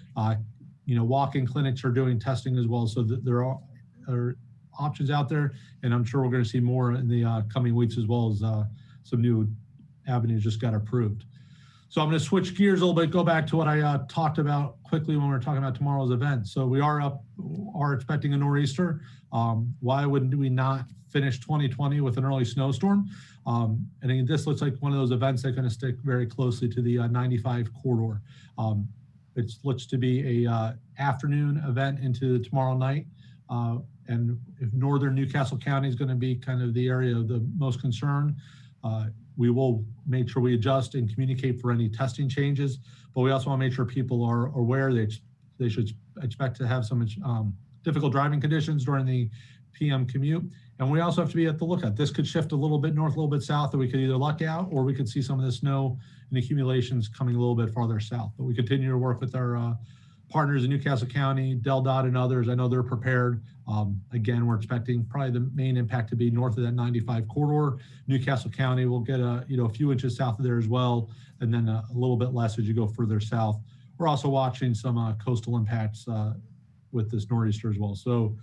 Walk-in clinics are doing testing as well. So there are options out there, and I'm sure we're going to see more in the coming weeks, as well as some new avenues just got approved. So I'm going to switch gears a little bit, go back to what I talked about quickly when we were talking about tomorrow's event. So we are expecting a nor'easter. Why wouldn't we not finish 2020 with an early snowstorm? And this looks like one of those events that's going to stick very closely to the 95 corridor. It looks to be a afternoon event into tomorrow night. And if northern Newcastle County is going to be kind of the area of the most concern, we will make sure we adjust and communicate for any testing changes, but we also want to make sure people are aware they should expect to have some difficult driving conditions during the PM commute. And we also have to be at the lookout. This could shift a little bit north, a little bit south, and we could either luck out, or we could see some of the snow and accumulations coming a little bit farther south. But we continue to work with our partners in Newcastle County, DelDOT and others. I know they're prepared. Again, we're expecting probably the main impact to be north of that 95 corridor. Newcastle County will get a few inches south of there as well, and then a little bit less as you go further south. We're also watching some coastal impacts with this nor'easter as well. So,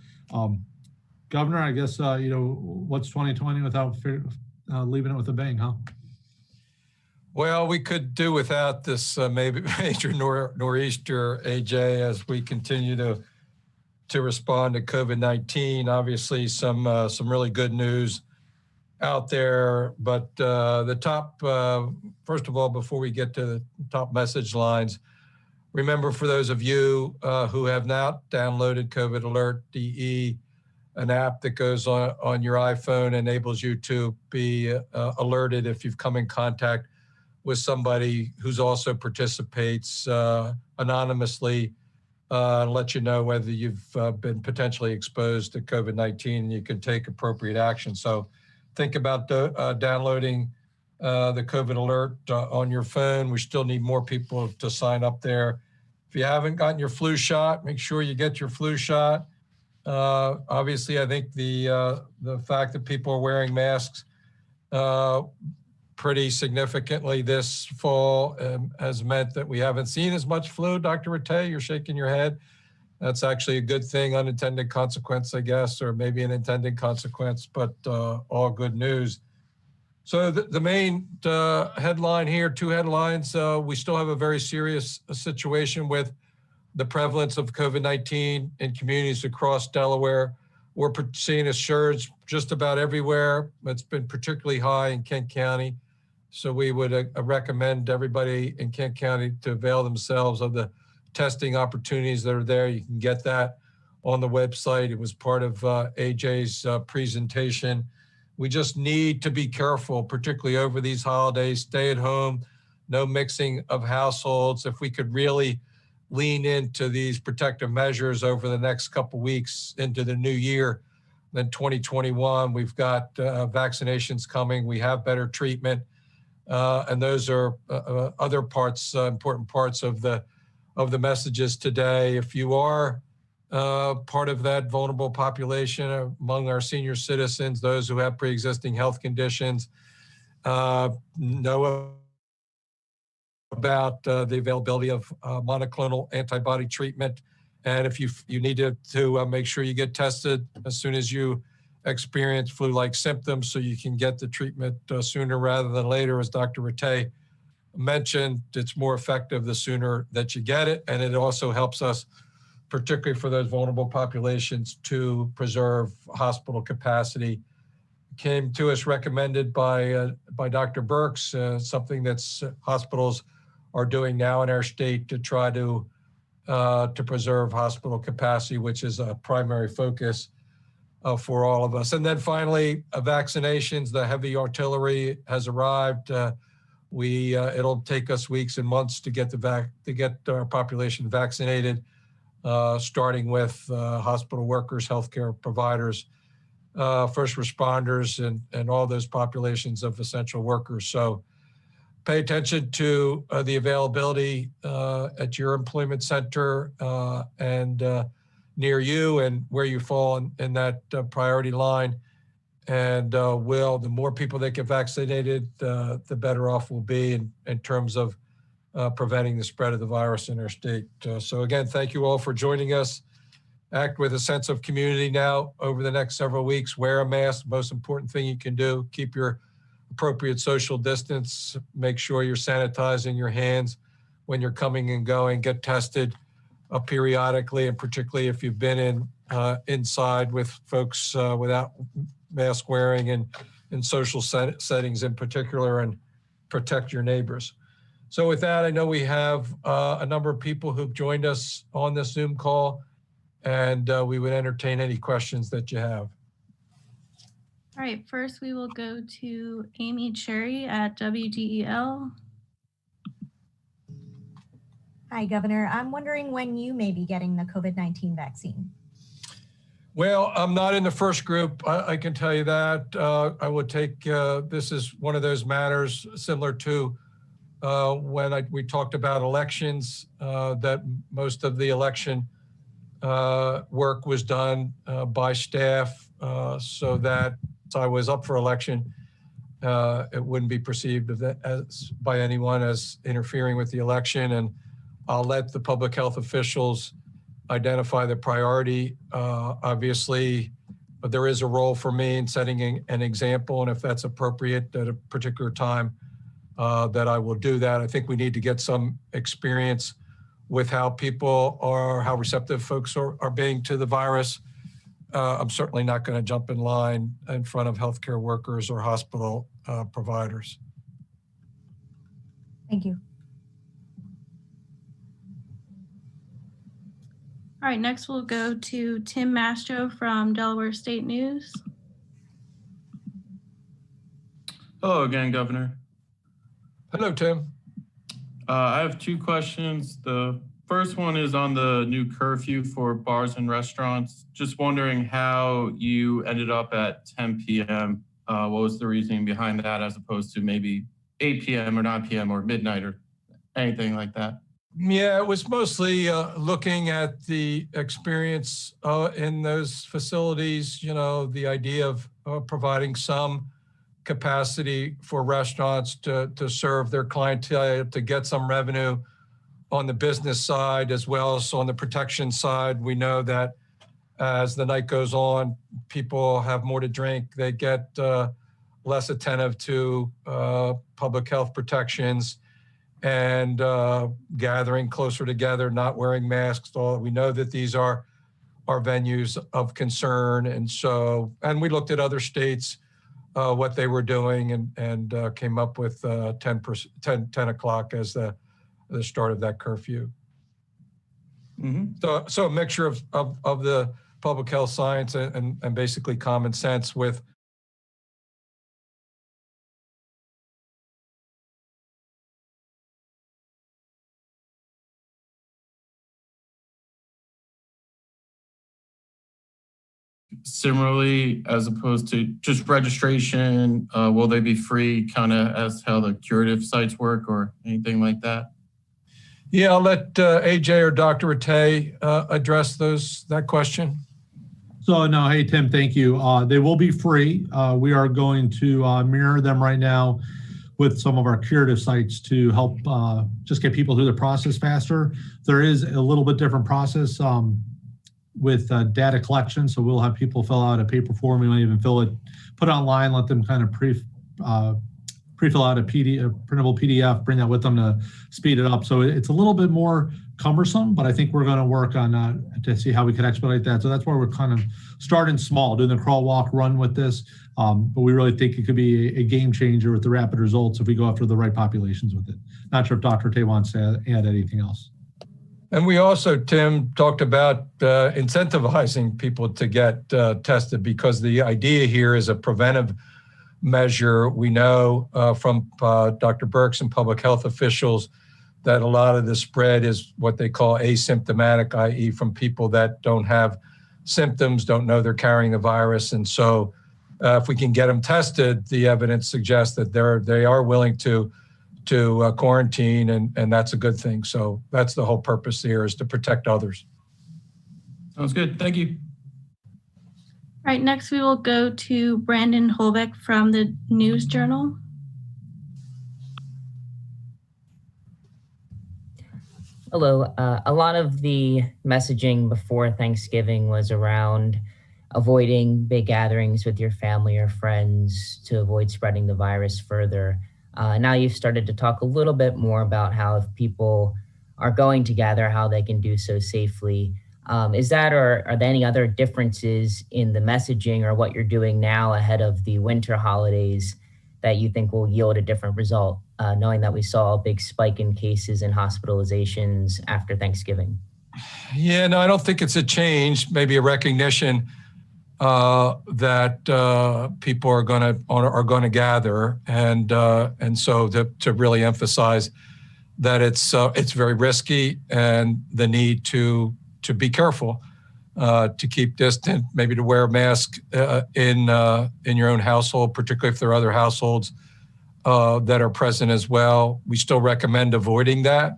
Governor, I guess what's 2020 without leaving it with a bang, huh? Well, we could do without this maybe major nor'easter, AJ, as we continue to respond to COVID-19. Obviously, some really good news out there, but the top, first of all, before we get to the top message lines, remember, for those of you who have not downloaded COVID Alert DE, an app that goes on your iPhone, enables you to be alerted if you've come in contact with somebody who's also participates anonymously, and let you know whether you've been potentially exposed to COVID-19, and you can take appropriate action. So think about downloading the COVID Alert on your phone. We still need more people to sign up there. If you haven't gotten your flu shot, make sure you get your flu shot. Obviously, I think the fact that people are wearing masks pretty significantly this fall has meant that we haven't seen as much flu. Dr. Rattay, you're shaking your head. That's actually a good thing, unintended consequence, I guess, or maybe an intended consequence, but all good news. So the main headline here, two headlines. We still have a very serious situation with the prevalence of COVID-19 in communities across Delaware. We're seeing a surge just about everywhere. It's been particularly high in Kent County. So we would recommend everybody in Kent County to avail themselves of the testing opportunities that are there. You can get that on the website. It was part of AJ's presentation. We just need to be careful, particularly over these holidays. Stay at home, no mixing of households. If we could really lean into these protective measures over the next couple of weeks into the new year, then 2021, we've got vaccinations coming. We have better treatment. And those are other parts, important parts of the messages today. If you are part of that vulnerable population among our senior citizens, those who have pre-existing health conditions, know about the availability of monoclonal antibody treatment. And if you need to make sure you get tested as soon as you experience flu-like symptoms, so you can get the treatment sooner rather than later. As Dr. Rattay mentioned, it's more effective the sooner that you get it. And it also helps us, particularly for those vulnerable populations, to preserve hospital capacity. Came to us recommended by Dr. Birx, something that's hospitals are doing now in our state to try to preserve hospital capacity, which is a primary focus for all of us. And then finally, vaccinations. The heavy artillery has arrived. It'll take us weeks and months to get our population vaccinated, starting with hospital workers, healthcare providers, first responders, and all those populations of essential workers. So pay attention to the availability at your employment center and near you, and where you fall in that priority line. And the more people that get vaccinated, the better off we'll be in terms of preventing the spread of the virus in our state. So again, thank you all for joining us. Act with a sense of community now over the next several weeks. Wear a mask, most important thing you can do. Keep your appropriate social distance. Make sure you're sanitizing your hands when you're coming and going. Get tested periodically, and particularly if you've been inside with folks without mask wearing and in social settings in particular, and protect your neighbors. So with that, I know we have a number of people who've joined us on this Zoom call, and we would entertain any questions that you have. All right, first we will go to Amy Cherry at WDEL. Hi, Governor. I'm wondering when you may be getting the COVID-19 vaccine. Well, I'm not in the first group. I can tell you that. I would take, this is one of those matters similar to when we talked about elections, that most of the election work was done by staff, so that I was up for election. It wouldn't be perceived by anyone as interfering with the election, and I'll let the public health officials identify the priority. Obviously, but there is a role for me in setting an example, and if that's appropriate at a particular time, that I will do that. I think we need to get some experience with how people are, how receptive folks are being to the virus. I'm certainly not going to jump in line in front of healthcare workers or hospital providers. Thank you. All right, next we'll go to Tim Mastro from Delaware State News. Hello again, Governor. Hello, Tim. I have two questions. The first one is on the new curfew for bars and restaurants. Just wondering how you ended up at 10 p.m. What was the reasoning behind that as opposed to maybe 8 p.m. or 9 p.m. or midnight or anything like that? Yeah, it was mostly looking at the experience in those facilities, you know, the idea of providing some capacity for restaurants to serve their clientele, to get some revenue on the business side as well as on the protection side. We know that as the night goes on, people have more to drink. They get less attentive to public health protections and gathering closer together, not wearing masks. We know that these are venues of concern. And so, and we looked at other states, what they were doing and came up with 10 o'clock as the start of that curfew. Mm-hmm. So a mixture of the public health science and basically common sense with Similarly, as opposed to just registration, will they be free kind of as how the curative sites work or anything like that? Yeah, I'll let AJ or Dr. Rattay address that question. So no, hey, Tim, thank you. They will be free. We are going to mirror them right now with some of our curative sites to help just get people through the process faster. There is a little bit different process with data collection. So we'll have people fill out a paper form. We might even put it online, let them kind of pre-fill out a printable PDF, bring that with them to speed it up. So it's a little bit more cumbersome, but I think we're going to work on to see how we can expedite that. So that's why we're kind of starting small, doing the crawl, walk, run with this. But we really think it could be a game changer with the rapid results if we go after the right populations with it. Not sure if Dr. Tay wants to add anything else. And we also, Tim, talked about incentivizing people to get tested, because the idea here is a preventive measure. We know from Dr. Birx and public health officials that a lot of the spread is what they call asymptomatic, i.e. from people that don't have symptoms, don't know they're carrying the virus. And so if we can get them tested, the evidence suggests that they are willing to quarantine, and that's a good thing. So that's the whole purpose here, is to protect others. Sounds good. Thank you. All right, next we will go to Brandon Holbeck from the News Journal. Hello. A lot of the messaging before Thanksgiving was around avoiding big gatherings with your family or friends to avoid spreading the virus further. Now you've started to talk a little bit more about how if people are going to gather, how they can do so safely. Is that, or are there any other differences in the messaging or what you're doing now ahead of the winter holidays that you think will yield a different result, knowing that we saw a big spike in cases and hospitalizations after Thanksgiving? Yeah, no, I don't think it's a change, maybe a recognition that people are going to gather, and so to really emphasize that it's very risky, and the need to be careful, to keep distant, maybe to wear a mask in your own household, particularly if there are other households that are present as well. We still recommend avoiding that,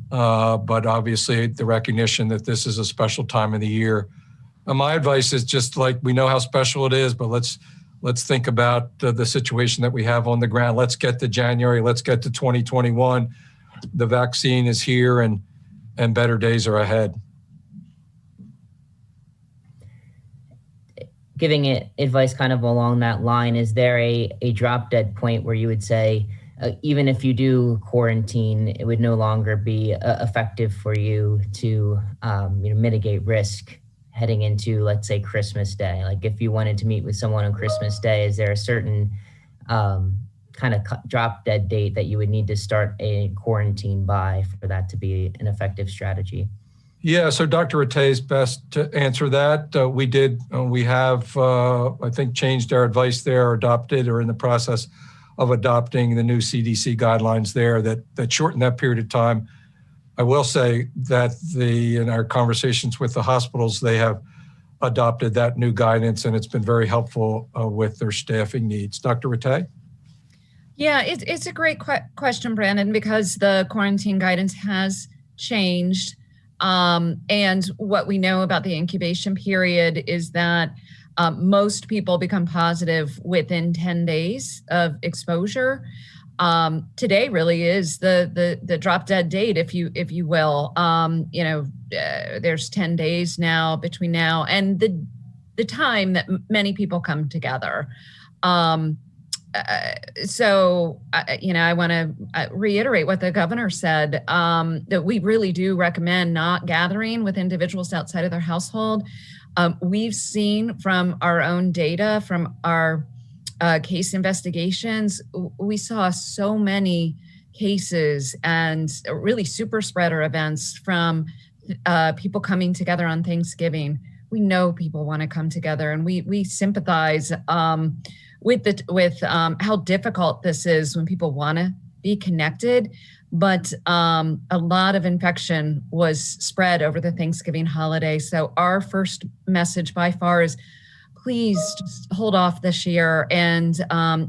but obviously the recognition that this is a special time of the year. My advice is just like, we know how special it is, but let's think about the situation that we have on the ground. Let's get to January. Let's get to 2021. The vaccine is here, and better days are ahead. Giving it advice kind of along that line, is there a drop dead point where you would say, even if you do quarantine, it would no longer be effective for you to mitigate risk heading into, let's say, Christmas Day. Like if you wanted to meet with someone on Christmas Day, is there a certain kind of drop dead date that you would need to start a quarantine by for that to be an effective strategy? Yeah, so Dr. Rattay is best to answer that. We have, I think, changed our advice there, adopted or in the process of adopting the new CDC guidelines there that shorten that period of time. I will say that in our conversations with the hospitals, they have adopted that new guidance, and it's been very helpful with their staffing needs. Dr. Rattay? Yeah, it's a great question, Brandon, because the quarantine guidance has changed. And what we know about the incubation period is that most people become positive within 10 days of exposure. Today really is the drop dead date, if you will. There's 10 days now between now and the time that many people come together. I want to reiterate what the governor said, that we really do recommend not gathering with individuals outside of their household. We've seen from our own data, from our case investigations, we saw so many cases and really super spreader events from people coming together on Thanksgiving. We know people want to come together, and we sympathize with how difficult this is when people want to be connected. But a lot of infection was spread over the Thanksgiving holiday. So our first message by far is, please just hold off this year and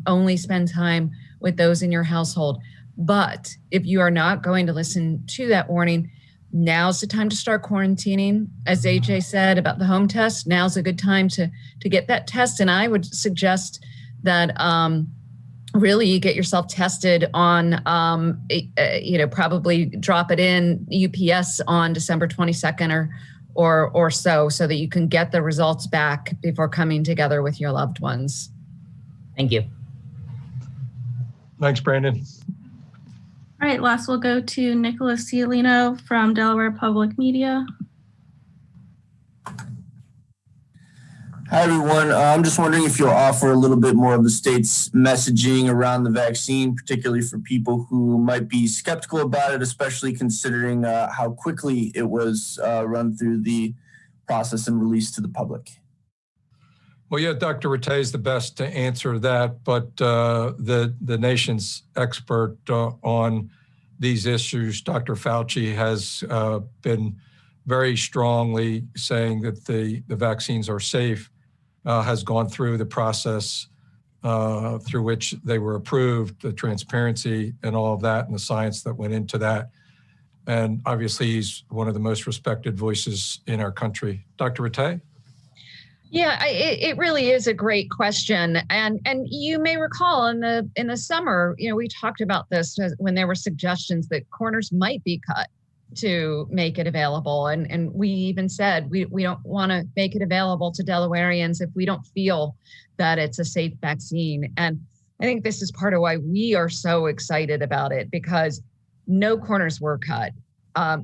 only spend time with those in your household. But if you are not going to listen to that warning, now's the time to start quarantining. As AJ said about the home test, now's a good time to get that test. And I would suggest that really you get yourself tested on, probably drop it in UPS on December 22nd or so that you can get the results back before coming together with your loved ones. Thank you. Thanks, Brandon. All right, last we'll go to Nicholas Cialino from Delaware Public Media. Hi, everyone. I'm just wondering if you'll offer a little bit more of the state's messaging around the vaccine, particularly for people who might be skeptical about it, especially considering how quickly it was run through the process and released to the public. Well, yeah, Dr. Rattay is the best to answer that, but the nation's expert on these issues, Dr. Fauci, has been very strongly saying that the vaccines are safe, has gone through the process through which they were approved, the transparency and all of that, and the science that went into that. And obviously, he's one of the most respected voices in our country. Dr. Rattay? Yeah, it really is a great question, and you may recall in the summer, we talked about this when there were suggestions that corners might be cut to make it available, and we even said we don't want to make it available to Delawareans if we don't feel that it's a safe vaccine. And I think this is part of why we are so excited about it, because no corners were cut.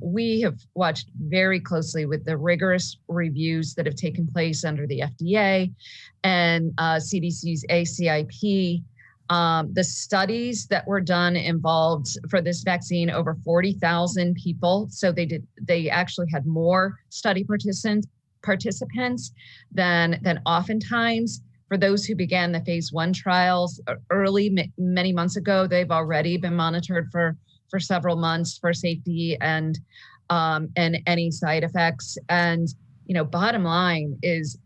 We have watched very closely with the rigorous reviews that have taken place under the FDA and CDC's ACIP. The studies that were done involved for this vaccine over 40,000 people. So they actually had more study participants than oftentimes. For those who began the phase 1 trials early, many months ago, they've already been monitored for several months for safety and any side effects. And, bottom line is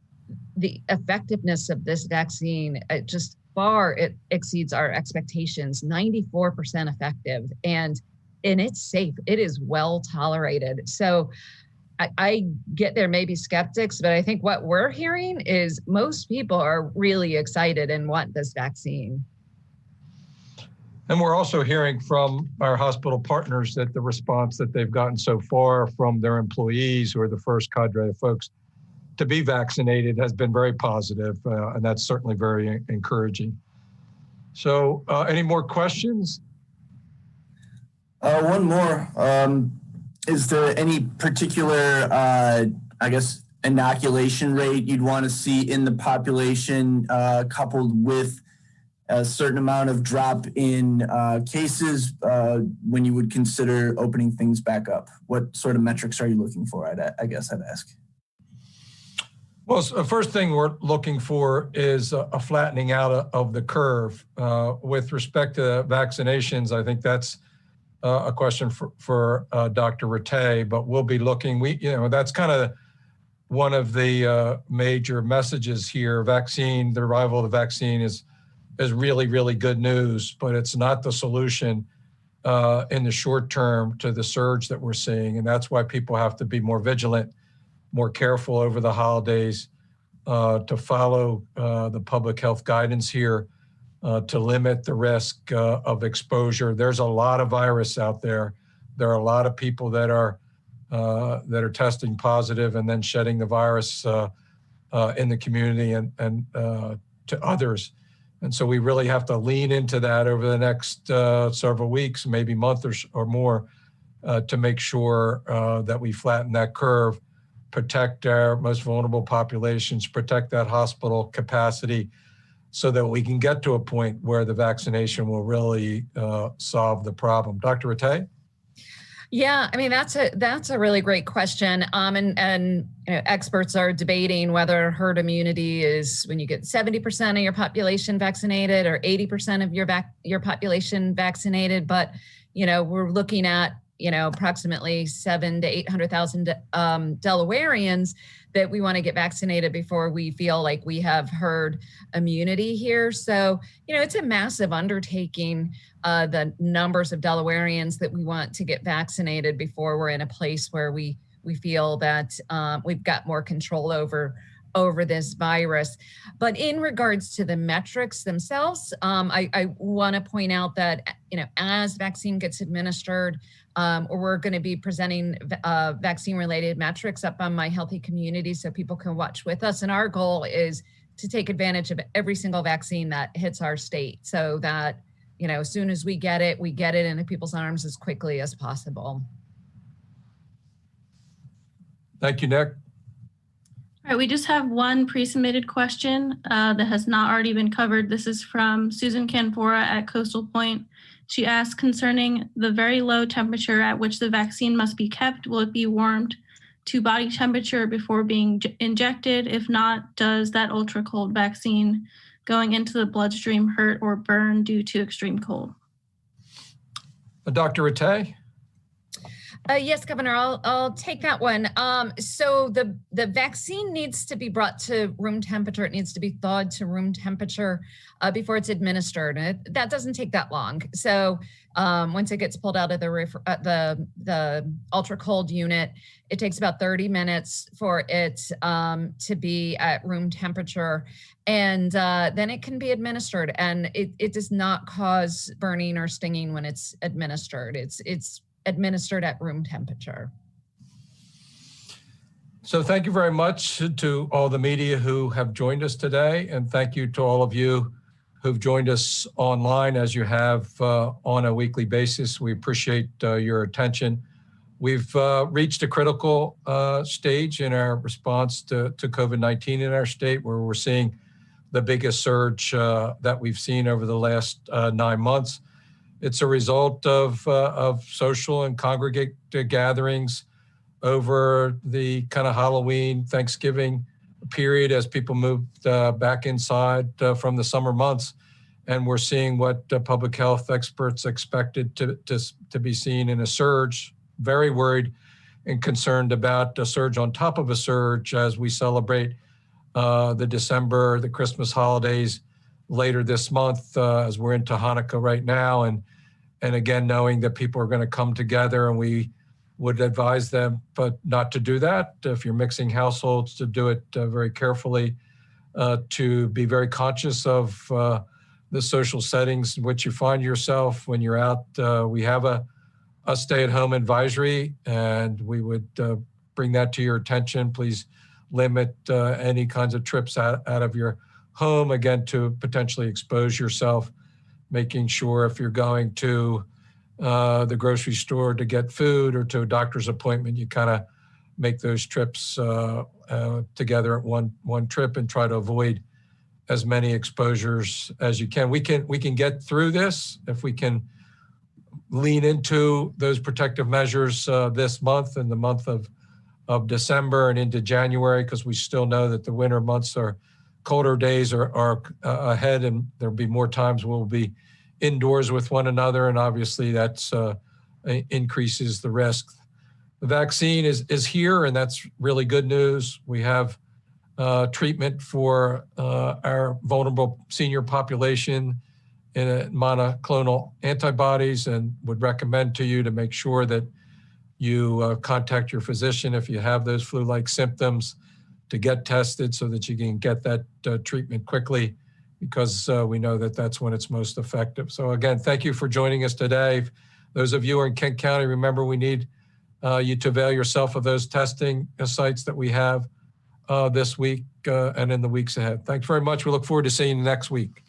the effectiveness of this vaccine just far it exceeds our expectations, 94% effective, and it's safe. It is well tolerated. So I get there may be skeptics, but I think what we're hearing is most people are really excited and want this vaccine. And we're also hearing from our hospital partners that the response that they've gotten so far from their employees, who are the first cadre of folks to be vaccinated, has been very positive, and that's certainly very encouraging. So any more questions? One more. Is there any particular, I guess, inoculation rate you'd want to see in the population coupled with a certain amount of drop in cases when you would consider opening things back up? What sort of metrics are you looking for? I guess I'd ask. Well, the first thing we're looking for is a flattening out of the curve. With respect to vaccinations, I think that's a question for Dr. Rattay, but we'll be looking, that's kind of one of the major messages here. The arrival of the vaccine is really, really good news, but it's not the solution in the short term to the surge that we're seeing. And that's why people have to be more vigilant, more careful over the holidays to follow the public health guidance here to limit the risk of exposure. There's a lot of virus out there. There are a lot of people that are testing positive and then shedding the virus in the community and to others. And so we really have to lean into that over the next several weeks, maybe month or more, to make sure that we flatten that curve, protect our most vulnerable populations, protect that hospital capacity, so that we can get to a point where the vaccination will really solve the problem. Dr. Rattay? Yeah, I mean, that's a really great question. And experts are debating whether herd immunity is when you get 70% of your population vaccinated or 80% of your population vaccinated. But, we're looking at, approximately 700,000 to 800,000 Delawareans that we want to get vaccinated before we feel like we have herd immunity here. So, it's a massive undertaking, the numbers of Delawareans that we want to get vaccinated before we're in a place where we feel that we've got more control over this virus. But in regards to the metrics themselves, I want to point out that, as vaccine gets administered, we're going to be presenting vaccine-related metrics up on My Healthy Community so people can watch with us. And our goal is to take advantage of every single vaccine that hits our state so that, as soon as we get it into people's arms as quickly as possible. Thank you, Nick. All right, we just have one pre-submitted question that has not already been covered. This is from Susan Canfora at Coastal Point. She asks, concerning the very low temperature at which the vaccine must be kept, will it be warmed to body temperature before being injected? If not, does that ultra cold vaccine going into the bloodstream hurt or burn due to extreme cold? Dr. Rattay? Yes, Governor, I'll take that one. So the vaccine needs to be brought to room temperature. It needs to be thawed to room temperature before it's administered. And that doesn't take that long. So once it gets pulled out of the ultra cold unit, it takes about 30 minutes for it to be at room temperature. And then it can be administered. And it does not cause burning or stinging when it's administered. It's administered at room temperature. So thank you very much to all the media who have joined us today. And thank you to all of you who've joined us online as you have on a weekly basis. We appreciate your attention. We've reached a critical stage in our response to COVID-19 in our state, where we're seeing the biggest surge that we've seen over the last 9 months. It's a result of social and congregate gatherings over the kind of Halloween, Thanksgiving period as people moved back inside from the summer months. And we're seeing what public health experts expected to be seen in a surge. Very worried and concerned about a surge on top of a surge as we celebrate the Christmas holidays later this month, as we're into Hanukkah right now. And again, knowing that people are going to come together, and we would advise them, but not to do that. If you're mixing households, to do it very carefully, to be very conscious of the social settings in which you find yourself when you're out. We have a stay-at-home advisory, and we would bring that to your attention. Please limit any kinds of trips out of your home, again, to potentially expose yourself, making sure if you're going to the grocery store to get food or to a doctor's appointment, you kind of make those trips together at one trip and try to avoid as many exposures as you can. We can get through this if we can lean into those protective measures this month and the month of December and into January, because we still know that the winter months are colder days are ahead, and there'll be more times we'll be indoors with one another, and obviously that's increases the risk. The vaccine is here, and that's really good news. We have treatment for our vulnerable senior population in monoclonal antibodies, and would recommend to you to make sure that you contact your physician if you have those flu-like symptoms to get tested so that you can get that treatment quickly, because we know that that's when it's most effective. So again, thank you for joining us today. Those of you who are in Kent County, remember we need you to avail yourself of those testing sites that we have this week and in the weeks ahead. Thanks very much. We look forward to seeing you next week.